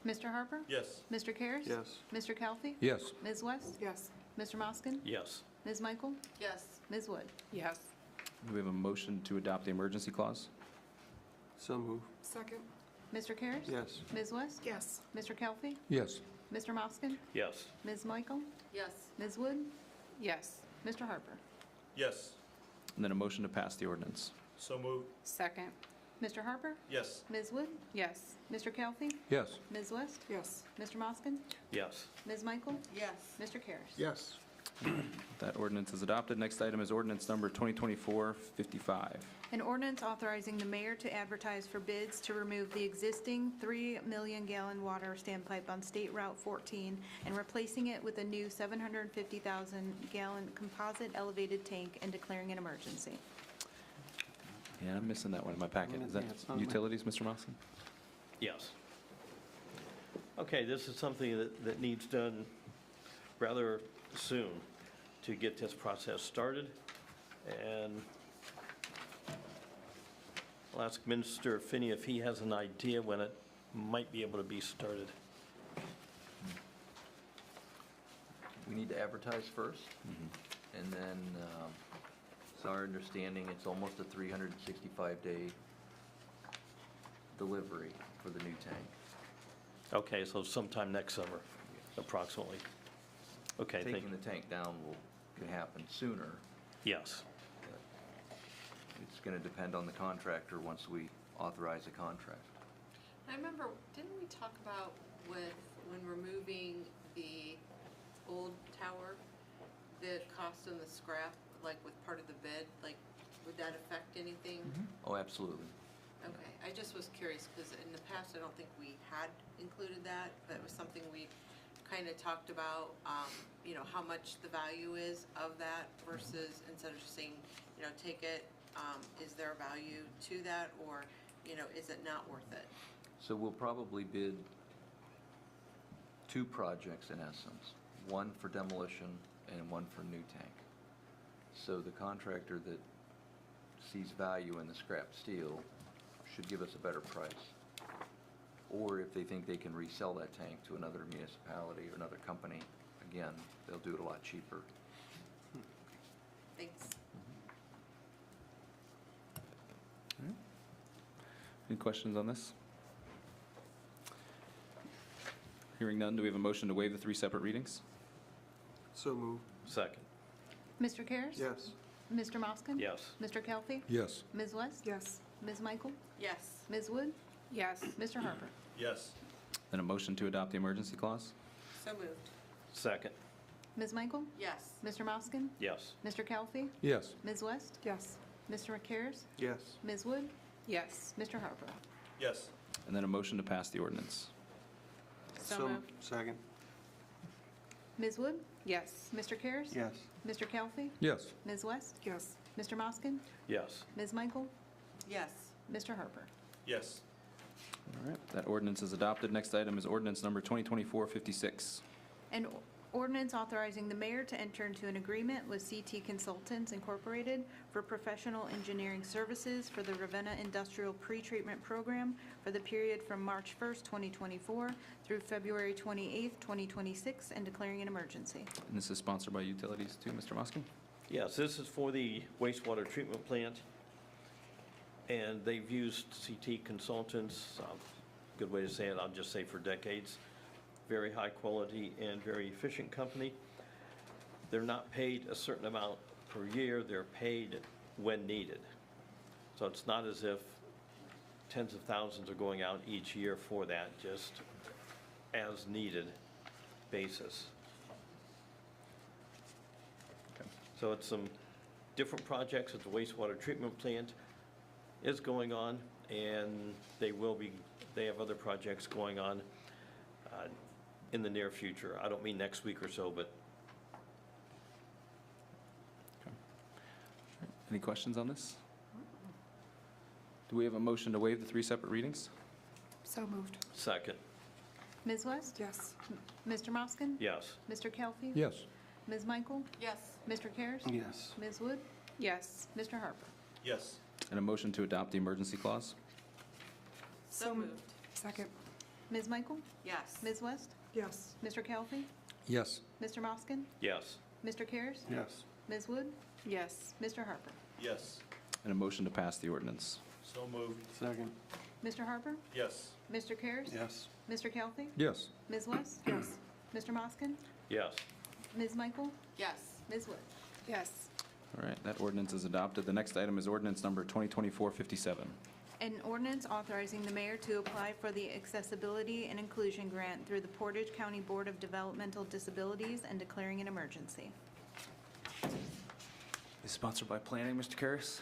Mr. Harper? Yes. Mr. Karas? Yes. Mr. Kelly? Yes. Ms. West? Yes. Mr. Moskin? Yes. Ms. Michael? Yes. Ms. Wood? Yes. Do we have a motion to adopt the emergency clause? So moved. Second? Mr. Karas? Yes. Ms. West? Yes. Mr. Kelly? Yes. Mr. Moskin? Yes. Ms. Michael? Yes. Ms. Wood? Yes. Mr. Harper? Yes. And then a motion to pass the ordinance. So moved. Second. Mr. Harper? Yes. Ms. Wood? Yes. Mr. Kelly? Yes. Ms. West? Yes. Mr. Moskin? Yes. Ms. Michael? Yes. Mr. Karas? Yes. That ordinance is adopted. Next item is ordinance number 2024-55. An ordinance authorizing the mayor to advertise for bids to remove the existing 3-million-gallon water standpipe on State Route 14 and replacing it with a new 750,000-gallon composite elevated tank and declaring an emergency. Yeah, I'm missing that one in my packet. Is that Yeah, it's on my- utilities, Mr. Moskin? Yes. Okay, this is something that needs done rather soon to get this process started. And I'll ask Minister Finney if he has an idea when it might be able to be started. We need to advertise first, and then, it's our understanding, it's almost a 365-day delivery for the new tank. Okay, so sometime next summer, approximately. Okay, thank Taking the tank down can happen sooner. Yes. It's going to depend on the contractor once we authorize a contract. I remember, didn't we talk about with, when removing the old tower, the cost and the scrap, like with part of the bid, like, would that affect anything? Oh, absolutely. Okay, I just was curious, because in the past, I don't think we had included that, but it was something we kind of talked about, you know, how much the value is of that versus, instead of just saying, you know, take it, is there a value to that, or, you know, is it not worth it? So we'll probably bid 2 projects in essence, one for demolition and one for new tank. So the contractor that sees value in the scrap steel should give us a better price. Or if they think they can resell that tank to another municipality or another company, again, they'll do it a lot cheaper. Thanks. Any questions on this? Hearing none, do we have a motion to waive the 3 separate readings? So moved. Second. Mr. Karas? Yes. Mr. Moskin? Yes. Mr. Kelly? Yes. Ms. West? Yes. Ms. Michael? Yes. Ms. Wood? Yes. Mr. Harper? Yes. Then a motion to adopt the emergency clause? So moved. Second. Ms. Michael? Yes. Mr. Moskin? Yes. Mr. Kelly? Yes. Ms. West? Yes. Mr. Karas? Yes. Ms. Wood? Yes. Mr. Harper? Yes. And then a motion to pass the ordinance. So moved. Second. Ms. Wood? Yes. Mr. Karas? Yes. Mr. Kelly? Yes. Ms. West? Yes. Mr. Moskin? Yes. Ms. Michael? Yes. Mr. Harper? Yes. All right, that ordinance is adopted. Next item is ordinance number 2024-56. An ordinance authorizing the mayor to enter into an agreement with CT Consultants Incorporated for professional engineering services for the Ravenna Industrial Pretreatment Program for the period from March 1st, 2024 through February 28th, 2026, and declaring an emergency. And this is sponsored by Utilities too, Mr. Moskin? Yes, this is for the wastewater treatment plant, and they've used CT Consultants, good way to say it, I'll just say for decades. Very high quality and very efficient company. They're not paid a certain amount per year, they're paid when needed. So it's not as if tens of thousands are going out each year for that, just as needed basis. So it's some different projects at the wastewater treatment plant is going on, and they have other projects going on in the near future. I don't mean next week or so, but Any questions on this? Do we have a motion to waive the 3 separate readings? So moved. second. Ms. West? Yes. Mr. Moskin? Yes. Mr. Kelly? Yes. Ms. Michael? Yes. Mr. Karas? Yes. Ms. Wood? Yes. Mr. Harper? Yes. And a motion to adopt the emergency clause? So moved. Second. Ms. Michael? Yes. Ms. West? Yes. Mr. Kelly? Yes. Mr. Moskin? Yes. Mr. Karas? Yes. Ms. Wood? Yes. Mr. Harper? Yes. And a motion to pass the ordinance? So moved. Second. Mr. Harper? Yes. Mr. Karas? Yes. Mr. Kelly? Yes. Ms. West? Yes. Mr. Moskin? Yes. Ms. Michael? Yes. Ms. Wood? Yes. All right, that ordinance is adopted. The next item is ordinance number 2024-57. An ordinance authorizing the mayor to apply for the Accessibility and Inclusion Grant through the Portage County Board of Developmental Disabilities and declaring an emergency. Is sponsored by Planning, Mr. Karas?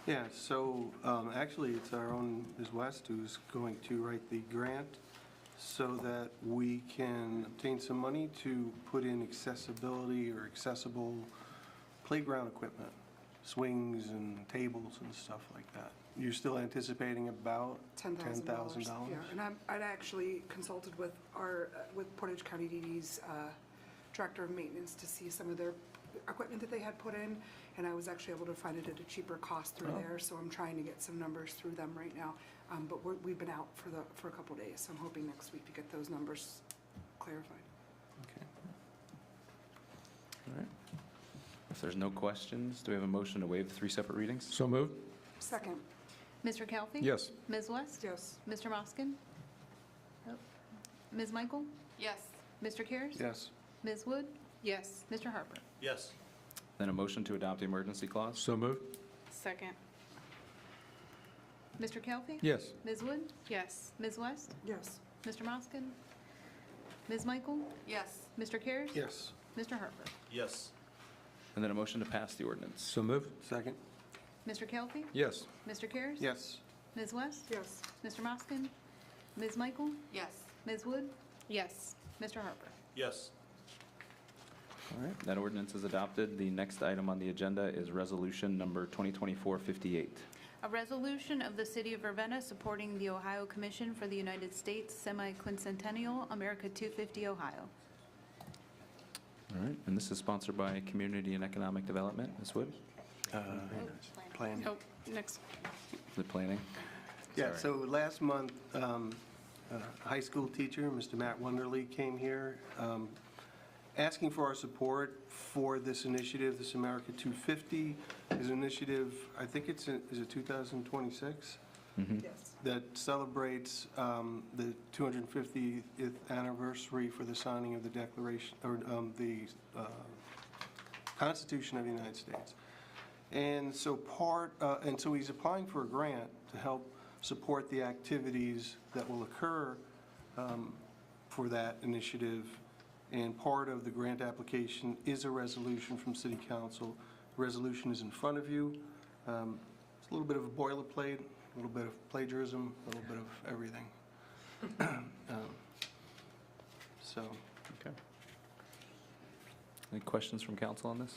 Yeah, so actually, it's our own Ms. West who's going to write the grant so that we can obtain some money to put in accessibility or accessible playground equipment, swings and tables and stuff like that. You're still anticipating about $10,000. $10,000? Yeah, and I'd actually consulted with with Portage County DD's Director of Maintenance to see some of their equipment that they had put in, and I was actually able to find it at a cheaper cost through there, so I'm trying to get some numbers through them right now. But we've been out for a couple days, so I'm hoping next week to get those numbers clarified. Okay. All right. If there's no questions, do we have a motion to waive the 3 separate readings? So moved? Second. Mr. Kelly? Yes. Ms. West? Yes. Mr. Moskin? Oh. Ms. Michael? Yes. Mr. Karas? Yes. Ms. Wood? Yes. Mr. Harper? Yes. Then a motion to adopt the emergency clause? So moved? Second. Mr. Kelly? Yes. Ms. Wood? Yes. Ms. West? Yes. Mr. Moskin? Ms. Michael? Yes. Mr. Karas? Yes. Mr. Harper? Yes. And then a motion to pass the ordinance? So moved? Second. Mr. Kelly? Yes. Mr. Karas? Yes. Ms. West? Yes. Mr. Moskin? Ms. Michael? Yes. Ms. Wood? Yes. Mr. Harper? Yes. All right, that ordinance is adopted. The next item on the agenda is resolution number 2024-58. A resolution of the City of Ravenna supporting the Ohio Commission for the United States Semi-Quincentennial America 250 Ohio. All right, and this is sponsored by Community and Economic Development. Ms. Wood? Planning. Oh, next. The planning? Yeah, Sorry. so last month, a high school teacher, Mr. Matt Wonderly, came here asking for our support for this initiative. This America 250 is an initiative, I think is it 2026? Yes. That celebrates the 250th anniversary for the signing of the Declaration, or the Constitution of the United States. And so so he's applying for a grant to help support the activities that will occur for that initiative. And part of the grant application is a resolution from City Council. The resolution is in front of you. It's a little bit of a boilerplate, a little bit of plagiarism, a little bit of everything. So, Okay. Any questions from council on this?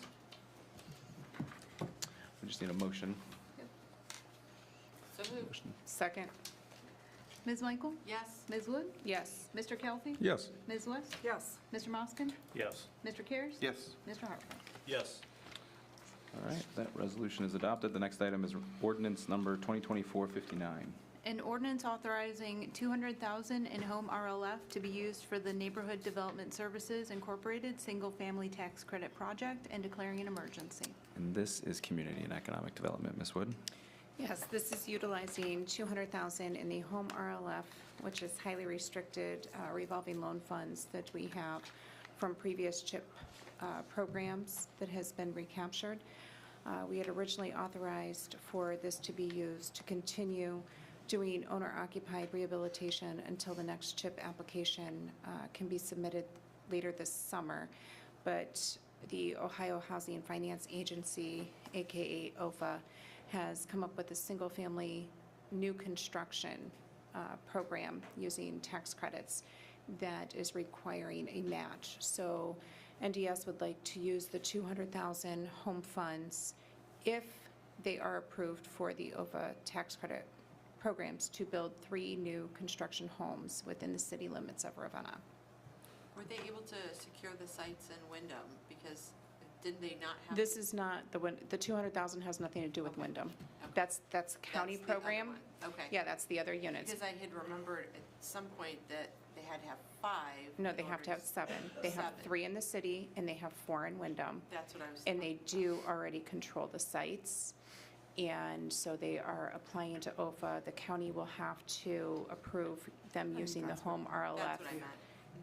We just need a motion. So moved. Motion. Second. Ms. Michael? Yes. Ms. Wood? Yes. Mr. Kelly? Yes. Ms. West? Yes. Mr. Moskin? Yes. Mr. Karas? yes. Mr. Harper? Yes. All right, that resolution is adopted. The next item is ordinance number 2024-59. An ordinance authorizing $200,000 in home RLF to be used for the Neighborhood Development Services Incorporated Single Family Tax Credit Project and declaring an emergency. And this is Community and Economic Development. Ms. Wood? Yes, this is utilizing $200,000 in the home RLF, which is highly restricted revolving loan funds that we have from previous CHIP programs that has been recaptured. We had originally authorized for this to be used to continue doing owner-occupied rehabilitation until the next CHIP application can be submitted later this summer. But the Ohio Housing Finance Agency, AKA OFA, has come up with a single-family new construction program using tax credits that is requiring a match. So NDS would like to use the $200,000 home funds if they are approved for the OFA tax credit programs to build 3 new construction homes within the city limits of Ravenna. Were they able to secure the sites in Wyndham? Because did they not have? This is not, the $200,000 has nothing to do with Wyndham. Okay. That's a county That's the other program. one. Okay. Yeah, that's the other units. Because I had remembered at some point that they had to have 5. No, in they have order to have 7. They have 7. 3 in the city, and they have 4 in Wyndham. That's what I was. And they do already control the sites. And so they are applying to OFA. The county will have to approve them using the home RLF That's what I meant.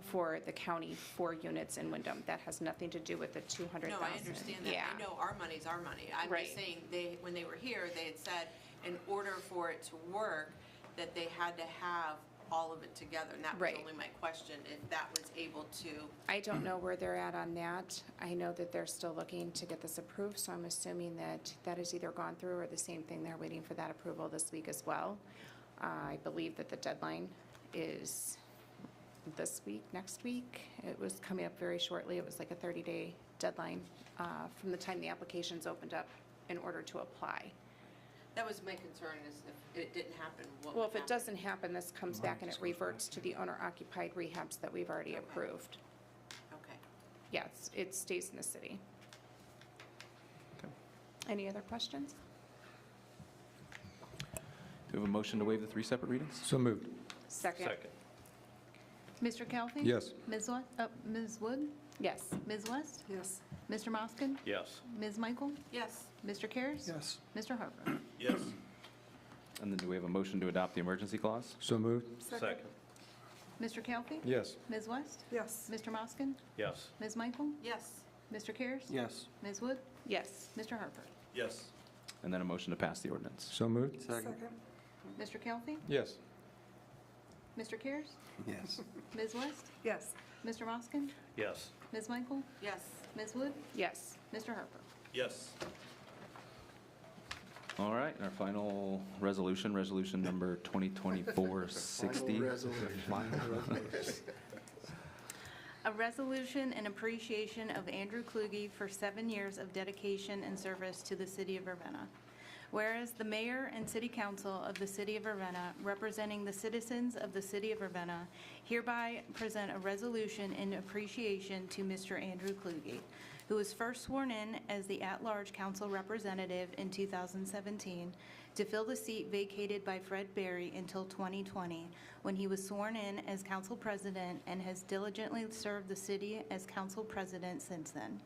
for the county 4 units in Wyndham. That has nothing to do with the 200,000. No, I understand that. Yeah. I know our money's our money. I'm Right. just saying, when they were here, they had said, in order for it to work, that they had to have all of it together. And that was Right. only my question, if that was able to. I don't know where they're at on that. I know that they're still looking to get this approved, so I'm assuming that that has either gone through or the same thing, they're waiting for that approval this week as well. I believe that the deadline is this week, next week. It was coming up very shortly. It was like a 30-day deadline from the time the applications opened up in order to apply. That was my concern, is if it didn't happen, what Well, would if it happen? doesn't happen, this comes back and it reverts to the owner-occupied rehabs that we've already approved. Okay. Yes, it stays in the city. Any other questions? Do we have a motion to waive the 3 separate readings? So moved. Second. Mr. Kelly? Yes. Ms. Wood? Yes. Ms. West? Yes. Mr. Moskin? Yes. Ms. Michael? Yes. Mr. Karas? Yes. Mr. Harper? Yes. And then do we have a motion to adopt the emergency clause? So moved. Second. Mr. Kelly? Yes. Ms. West? Yes. Mr. Moskin? Yes. Ms. Michael? Yes. Mr. Karas? Yes. Ms. Wood? Yes. Mr. Harper? Yes. And then a motion to pass the ordinance. So moved. Second. Mr. Kelly? Yes. Mr. Karas? Yes. Ms. West? Yes. Mr. Moskin? Yes. Ms. Michael? Yes. Ms. Wood? Yes. Mr. Harper? Yes. All right, and our final resolution, resolution number 2024-60. A resolution in appreciation of Andrew Kluge for 7 years of dedication and service to the city of Ravenna. Whereas the mayor and city council of the city of Ravenna, representing the citizens of the city of Ravenna, hereby present a resolution in appreciation to Mr. Andrew Kluge, who was first sworn in as the at-large council representative in 2017 to fill the seat vacated by Fred Berry until 2020, when he was sworn in as council president and has diligently served the city as council president since then.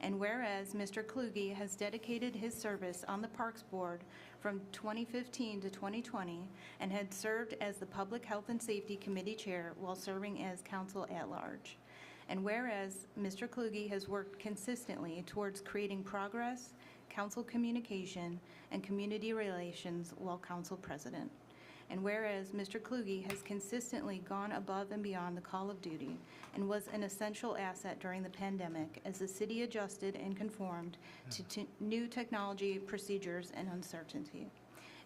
And whereas Mr. Kluge has dedicated his service on the Parks Board from 2015 to 2020 and had served as the Public Health and Safety Committee Chair while serving as council at large. And whereas Mr. Kluge has worked consistently towards creating progress, council communication, and community relations while council president. And whereas Mr. Kluge has consistently gone above and beyond the call of duty and was an essential asset during the pandemic as the city adjusted and conformed to new technology, procedures, and uncertainty.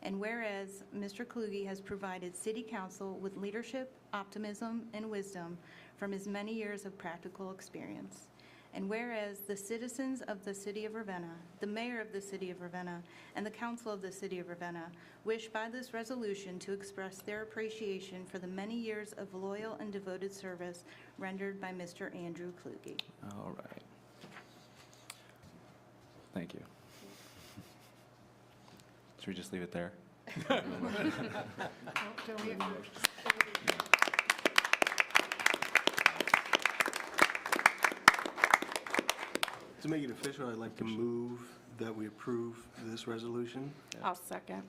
And whereas Mr. Kluge has provided City Council with leadership, optimism, and wisdom from his many years of practical experience. And whereas the citizens of the City of Ravenna, the mayor of the City of Ravenna, and the council of the City of Ravenna wish by this resolution to express their appreciation for the many years of loyal and devoted service rendered by Mr. Andrew Kluge. All right. Thank you. Should we just leave it there? To make it official, I'd like to move that we approve this resolution. I'll second.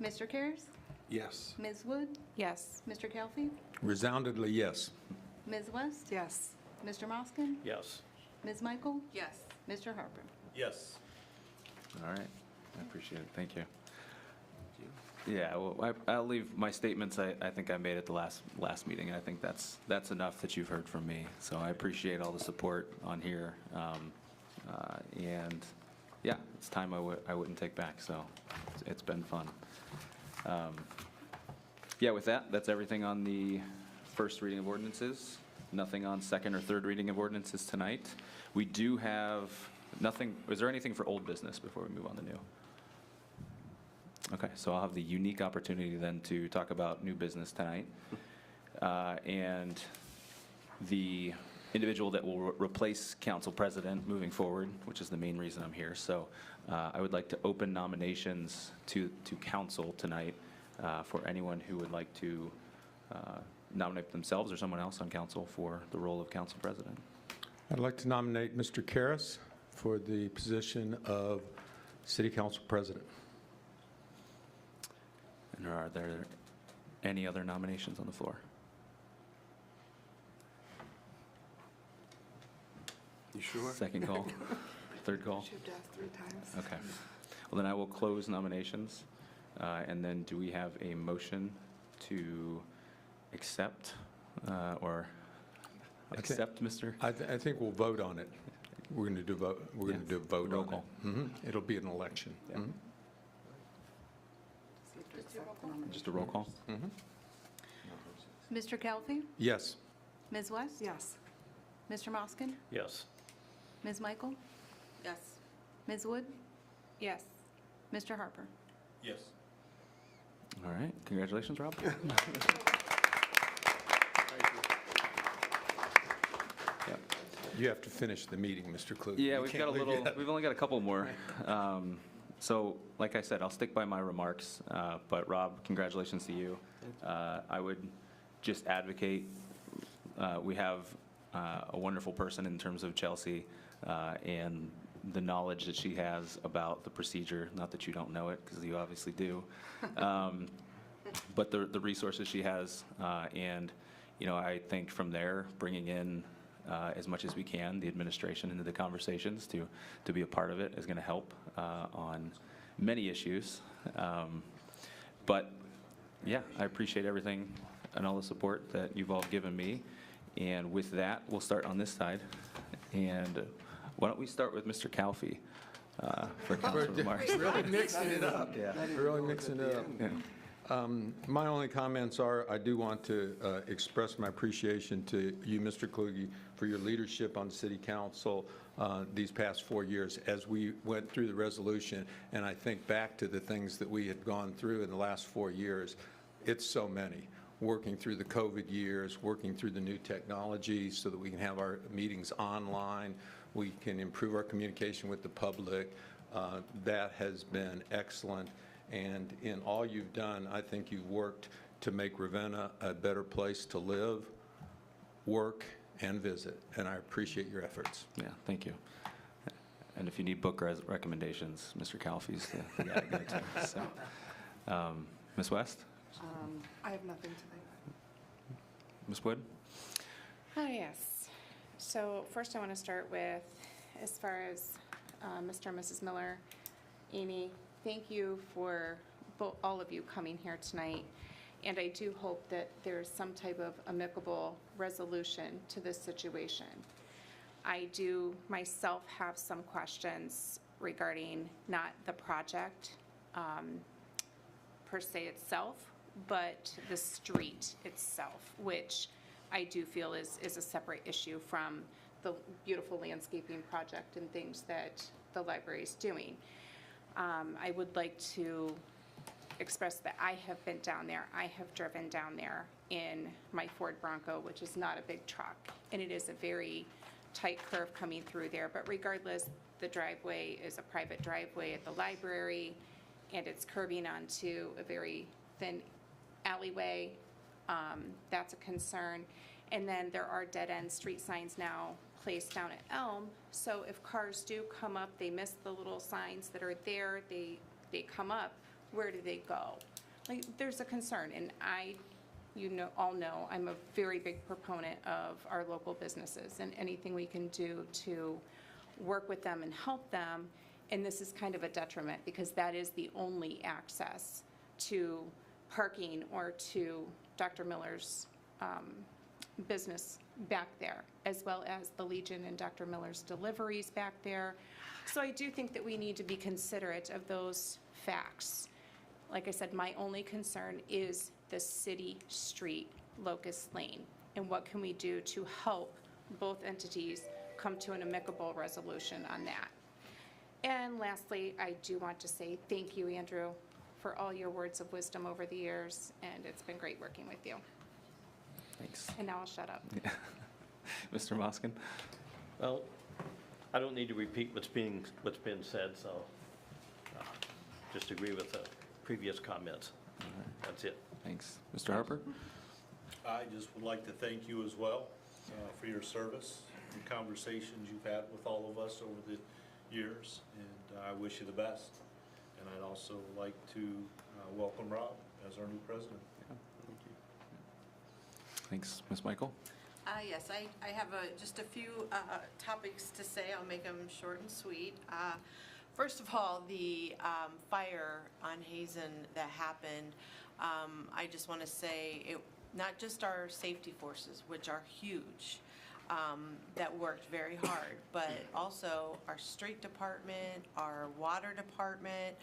Mr. Karas? Yes. Ms. Wood? Yes. Mr. Kelfi? Resoundingly, yes. Ms. West? Yes. Mr. Moskin? Yes. Ms. Michael? Yes. Mr. Harper? Yes. All right, I appreciate it, thank you. Yeah, well, I'll leave my statements, I think I made at the last meeting, and I think that's enough that you've heard from me. So I appreciate all the support on here. And yeah, it's time I wouldn't take back, so it's been fun. Yeah, with that, that's everything on the first reading of ordinances. Nothing on second or third reading of ordinances tonight. We do have nothing, is there anything for old business before we move on to new? Okay, so I'll have the unique opportunity then to talk about new business tonight. And the individual that will replace council president moving forward, which is the main reason I'm here. So I would like to open nominations to council tonight for anyone who would like to nominate themselves or someone else on council for the role of council president. I'd like to nominate Mr. Karas for the position of City Council President. And are there any other nominations on the floor? You sure? Second call? Third call? Should have asked 3 times. Okay. Well, then I will close nominations. And then do we have a motion to accept or accept, Mr.? I think we'll vote on it. We're going to do vote. We're going to do a vote Roll on call. it. Mhm. It'll be an election. Yeah. Mhm. See if to accept the nomination. Just a roll call? Mhm. Mr. Kelfi? Yes. Ms. West? Yes. Mr. Moskin? Yes. Ms. Michael? Yes. Ms. Wood? Yes. Mr. Harper? Yes. All right. Congratulations, Rob. Yep. You have to finish the meeting, Mr. Kluge. Yeah, You we've can't got a leave little, yet. we've only got a couple more. So, like I said, I'll stick by my remarks, but Rob, congratulations to you. I would just advocate, we have a wonderful person in terms of Chelsea, and the knowledge that she has about the procedure, not that you don't know it, because you obviously do, but the resources she has, and, you know, I think from there, bringing in as much as we can, the administration into the conversations to be a part of it is going to help on many issues. But yeah, I appreciate everything and all the support that you've all given me. And with that, we'll start on this side. And why don't we start with Mr. Calfee for council remarks? Really mixing it up. Yeah. Really mixing it up. Yeah. My only comments are, I do want to express my appreciation to you, Mr. Kluge, for your leadership on the city council these past 4 years as we went through the resolution, and I think back to the things that we had gone through in the last 4 years. It's so many. Working through the COVID years, working through the new technology so that we can have our meetings online, we can improve our communication with the public. That has been excellent. And in all you've done, I think you've worked to make Ravenna a better place to live, work, and visit. And I appreciate your efforts. Yeah, thank you. And if you need book recommendations, Mr. Calfee's the guy to go to. So, Ms. West? I have nothing tonight. Ms. Wood? Oh, yes. So first I want to start with, as far as Mr. and Mrs. Miller, Amy, thank you for all of you coming here tonight. And I do hope that there's some type of amicable resolution to this situation. I do myself have some questions regarding not the project per se itself, but the street itself, which I do feel is a separate issue from the beautiful landscaping project and things that the library is doing. I would like to express that I have been down there. I have driven down there in my Ford Bronco, which is not a big truck, and it is a very tight curve coming through there. But regardless, the driveway is a private driveway at the library, and it's curving onto a very thin alleyway. That's a concern. And then there are dead-end street signs now placed down at Elm, so if cars do come up, they miss the little signs that are there, they come up, where do they go? Like, there's a concern, and all know, I'm a very big proponent of our local businesses and anything we can do to work with them and help them, and this is kind of a detriment because that is the only access to parking or to Dr. Miller's business back there, as well as the Legion and Dr. Miller's deliveries back there. So I do think that we need to be considerate of those facts. Like I said, my only concern is the city street, Locust Lane, and what can we do to help both entities come to an amicable resolution on that. And lastly, I do want to say thank you, Andrew, for all your words of wisdom over the years, and it's been great working with you. Thanks. And now I'll shut up. Mr. Moskin? Well, I don't need to repeat what's been said, so just agree with the previous comments. That's it. Thanks. Mr. Harper? I just would like to thank you as well for your service, the conversations you've had with all of us over the years, and I wish you the best. And I'd also like to welcome Rob as our new president. Thanks, Ms. Michael. Yes, I have just a few topics to say. I'll make them short and sweet. First of all, the fire on Hazen that happened, I just want to say, not just our safety forces, which are huge, that worked very hard, but also our street department, our water department.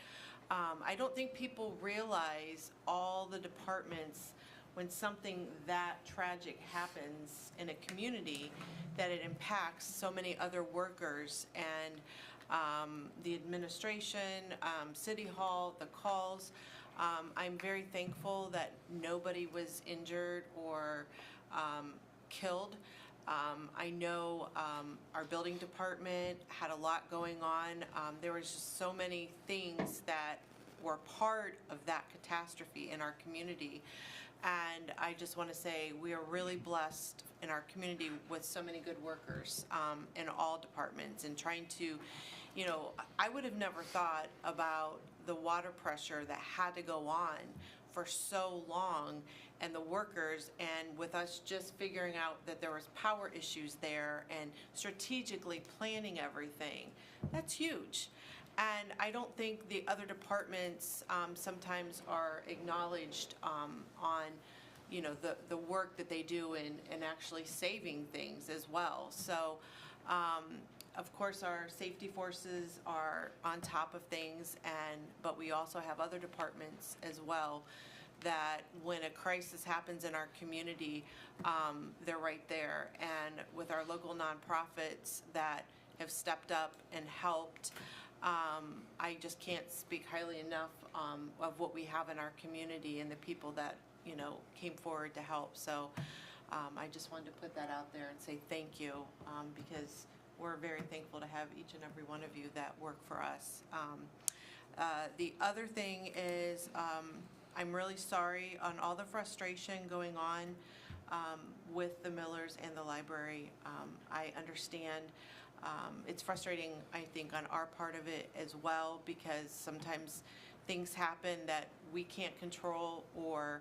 I don't think people realize all the departments, when something that tragic happens in a community, that it impacts so many other workers and the administration, City Hall, the calls. I'm very thankful that nobody was injured or killed. I know our building department had a lot going on. There was just so many things that were part of that catastrophe in our community. And I just want to say we are really blessed in our community with so many good workers in all departments, and trying to, you know, I would have never thought about the water pressure that had to go on for so long, and the workers, and with us just figuring out that there was power issues there and strategically planning everything. That's huge. And I don't think the other departments sometimes are acknowledged on, you know, the work that they do in actually saving things as well. So, of course, our safety forces are on top of things, but we also have other departments as well that when a crisis happens in our community, they're right there. And with our local nonprofits that have stepped up and helped, I just can't speak highly enough of what we have in our community and the people that, you know, came forward to help. So I just wanted to put that out there and say thank you, because we're very thankful to have each and every one of you that work for us. The other thing is I'm really sorry on all the frustration going on with the Millers and the library. I understand. It's frustrating, I think, on our part of it as well, because sometimes things happen that we can't control, or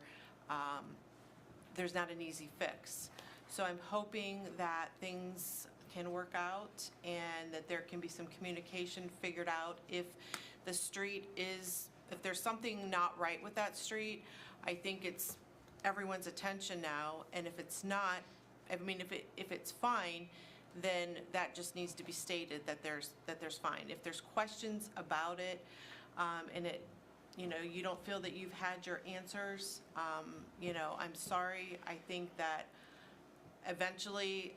there's not an easy fix. So I'm hoping that things can work out and that there can be some communication figured out. If the street is, if there's something not right with that street, I think it's everyone's attention now. And if it's not, I mean, if it's fine, then that just needs to be stated that there's fine. If there's questions about it, and it, you know, you don't feel that you've had your answers, you know, I'm sorry. I think that eventually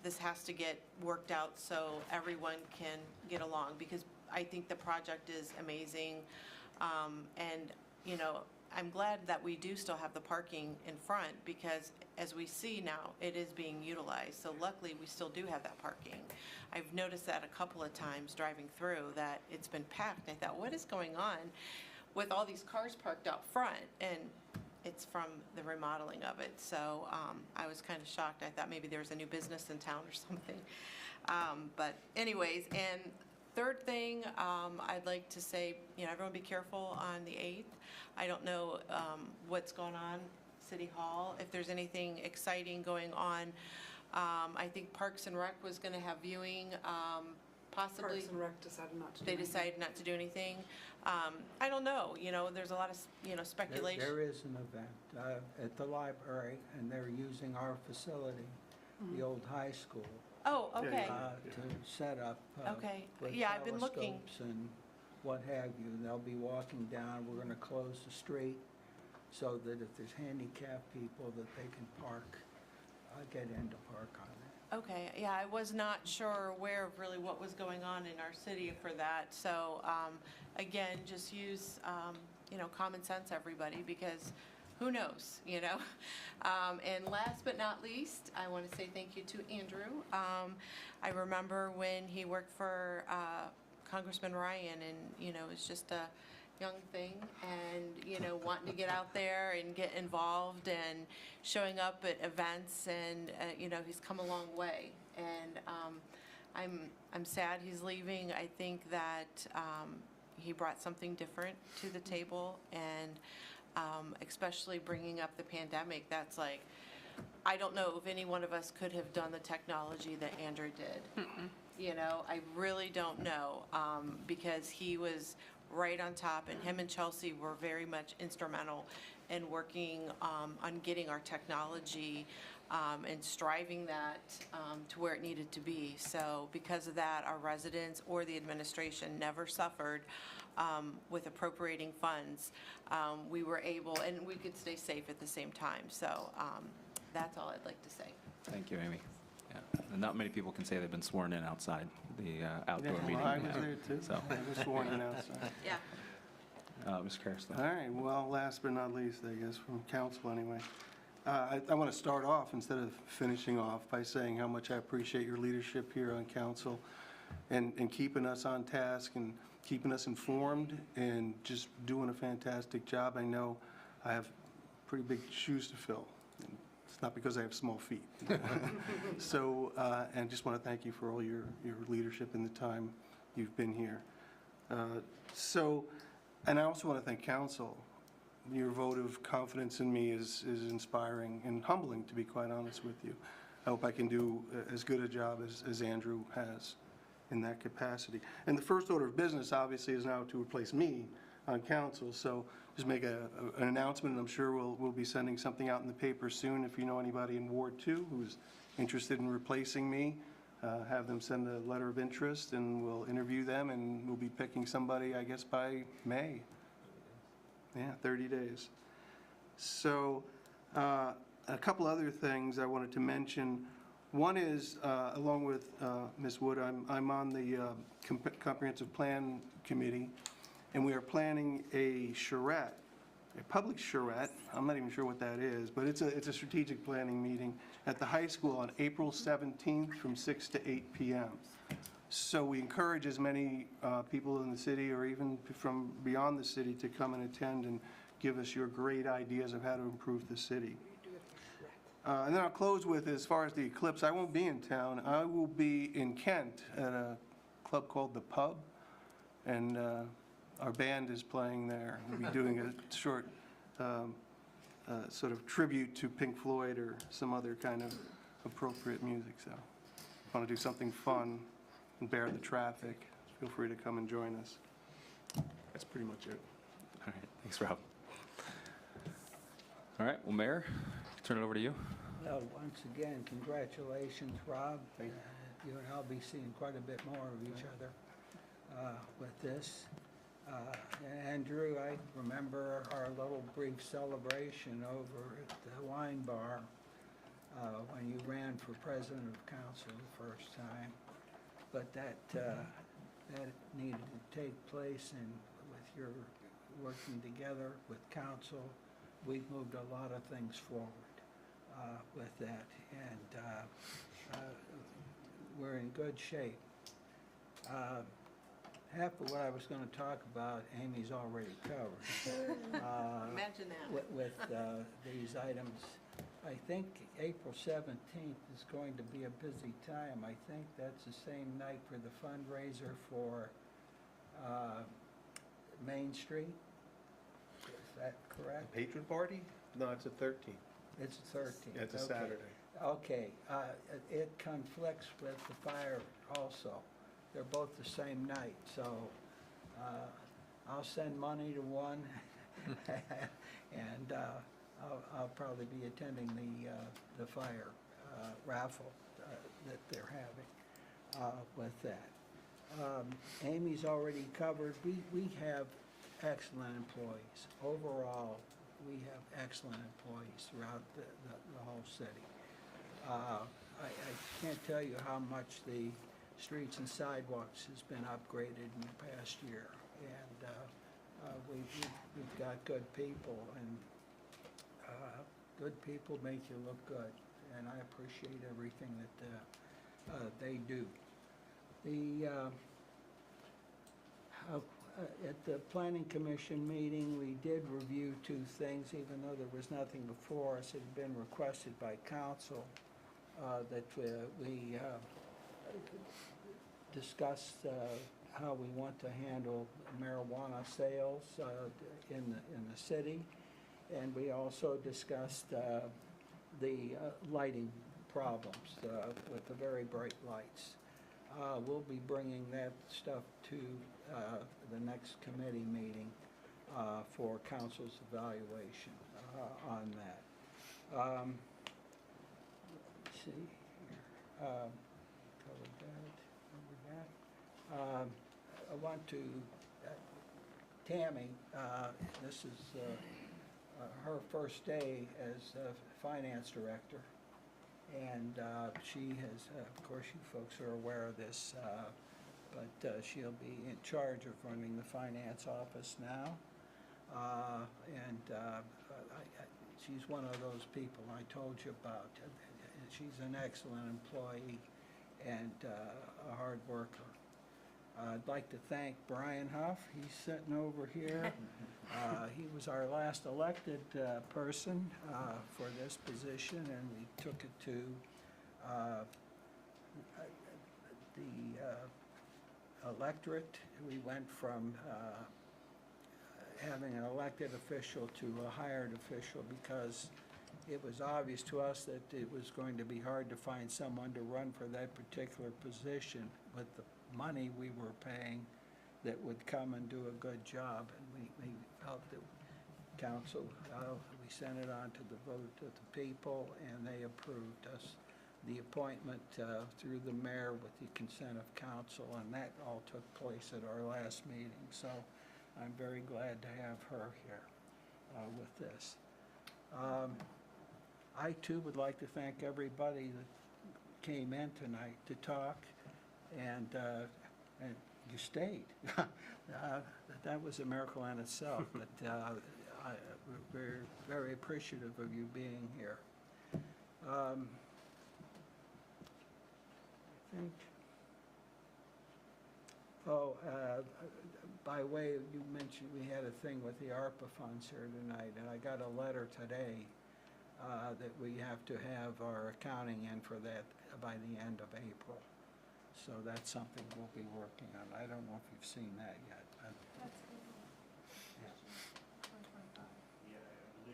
this has to get worked out so everyone can get along, because I think the project is amazing. And, you know, I'm glad that we do still have the parking in front, because as we see now, it is being utilized. So luckily, we still do have that parking. I've noticed that a couple of times driving through, that it's been packed. I thought, what is going on with all these cars parked out front? And it's from the remodeling of it. So I was kind of shocked. I thought maybe there was a new business in town or something. But anyways, and third thing, I'd like to say, you know, everyone be careful on the 8th. I don't know what's going on City Hall, if there's anything exciting going on. I think Parks and Rec was going to have viewing, possibly. Parks and Rec decided not to do They anything. decided not to do anything. I don't know, you know, there's a lot of, you know, speculation. There is an event at the library, and they're using our facility, the old high school. Oh, okay. To set up. Okay. With Yeah, I've been looking. telescopes and what have you. They'll be walking down. We're going to close the street so that if there's handicapped people, that they can park, get in to park on it. Okay, yeah, I was not sure aware of really what was going on in our city for that. So, again, just use, you know, common sense, everybody, because who knows, you know? And last but not least, I want to say thank you to Andrew. I remember when he worked for Congressman Ryan, and, you know, it was just a young thing, and, you know, wanting to get out there and get involved and showing up at events, and, you know, he's come a long way. And I'm sad he's leaving. I think that he brought something different to the table, and especially bringing up the pandemic, that's like, I don't know if any one of us could have done the technology that Andrew did. You know, I really don't know, because he was right on top, and him and Chelsea were very much instrumental in working on getting our technology and striving that to where it needed to be. So because of that, our residents or the administration never suffered with appropriating funds. We were able, and we could stay safe at the same time. So that's all I'd like to say. Thank you, Amy. Yeah, and not many people can say they've been sworn in outside the outdoor meeting. I was there too. So. I was sworn in outside. Yeah. Ms. Kersley. All right, well, last but not least, I guess, from council anyway. I want to start off, instead of finishing off, by saying how much I appreciate your leadership here on council and keeping us on task and keeping us informed and just doing a fantastic job. I know I have pretty big shoes to fill. It's not because I have small feet. So, and just want to thank you for all your leadership in the time you've been here. And I also want to thank council. Your vote of confidence in me is inspiring and humbling, to be quite honest with you. I hope I can do as good a job as Andrew has in that capacity. And the first order of business, obviously, is now to replace me on council. So just make an announcement, and I'm sure we'll be sending something out in the paper soon. If you know anybody in Ward 2 who's interested in replacing me, have them send a letter of interest, and we'll interview them, and we'll be picking somebody, I guess, by May. Yeah, 30 days. So a couple other things I wanted to mention. One is, along with Ms. Wood, I'm on the Comprehensive Plan Committee, and we are planning a charrette, a public charrette. I'm not even sure what that is, but it's a strategic planning meeting at the high school on April 17th from 6 to 8 p.m. So we encourage as many people in the city or even from beyond the city to come and attend and give us your great ideas of how to improve the city. And then I'll close with, as far as the eclipse, I won't be in town. I will be in Kent at a club called The Pub, and our band is playing there. We'll be doing a short sort of tribute to Pink Floyd or some other kind of appropriate music. So I want to do something fun and bear the traffic. Feel free to come and join us. That's pretty much it. All right, thanks, Rob. All right, well, Mayor, turn it over to you. Well, once again, congratulations, Rob. You and I'll be seeing quite a bit more of each other with this. Andrew, I remember our little brief celebration over at the wine bar when you ran for president of council the first time. But that needed to take place, and with your working together with council, we've moved a lot of things forward with that, and we're in good shape. Half of what I was going to talk about, Amy's already covered. Imagine that. With these items. I think April 17th is going to be a busy time. I think that's the same night for the fundraiser for Main Street. Is that correct? The patron party? No, it's the 13th. It's the 13th. Yeah, it's a Okay. Saturday. Okay. It conflicts with the fire also. They're both the same night, so I'll send money to one, and I'll probably be attending the fire raffle that they're having with that. Amy's already covered. We have excellent employees. Overall, we have excellent employees throughout the whole city. I can't tell you how much the streets and sidewalks has been upgraded in the past year, and we've got good people, and good people make you look good, and I appreciate everything that they do. At the Planning Commission meeting, we did review two things, even though there was nothing before us. It had been requested by council that we discussed how we want to handle marijuana sales in the city. And we also discussed the lighting problems with the very bright lights. We'll be bringing that stuff to the next committee meeting for council's evaluation on that. Let's see here. Covered that. I want to, Tammy, this is her first day as finance director. And she has, of course, you folks are aware of this, but she'll be in charge of running the finance office now. She's one of those people I told you about. She's an excellent employee and a hard worker. I'd like to thank Brian Huff. He's sitting over here. He was our last elected person for this position, and we took it to the electorate. We went from having an elected official to a hired official because it was obvious to us that it was going to be hard to find someone to run for that particular position with the money we were paying that would come and do a good job. And we felt that council, we sent it on to the vote of the people, and they approved us the appointment through the mayor with the consent of council, and that all took place at our last meeting. So I'm very glad to have her here with this. I too would like to thank everybody that came in tonight to talk, and you stayed. That was a miracle in itself, but we're very appreciative of you being here. I think, by way of, you mentioned we had a thing with the ARPA funds here tonight, and I got a letter today that we have to have our accounting in for that by the end of April. So that's something we'll be working on. I don't know if you've seen that yet. We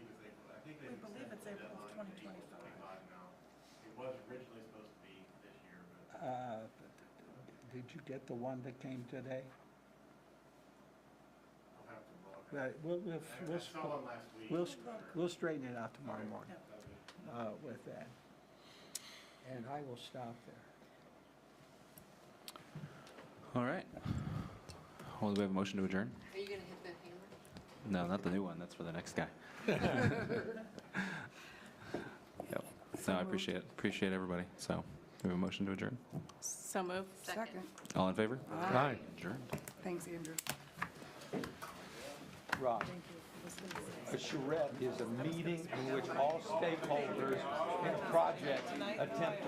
believe it's April of 2025. It was originally supposed to be this year, but... Did you get the one that came today? I'll have to look. Right, I saw one last week. We'll straighten it out tomorrow morning with that. And I will stop there. All right. Well, do we have a motion to adjourn? Are you going to hit the hammer? No, not the new one. That's for the next guy. Yep. No, I appreciate everybody. So, we have a motion to adjourn. So moved. Second. All in favor? Aye. Adjourned. Thanks, Andrew. Rob, a charrette is a meeting in which all stakeholders in a project attempt to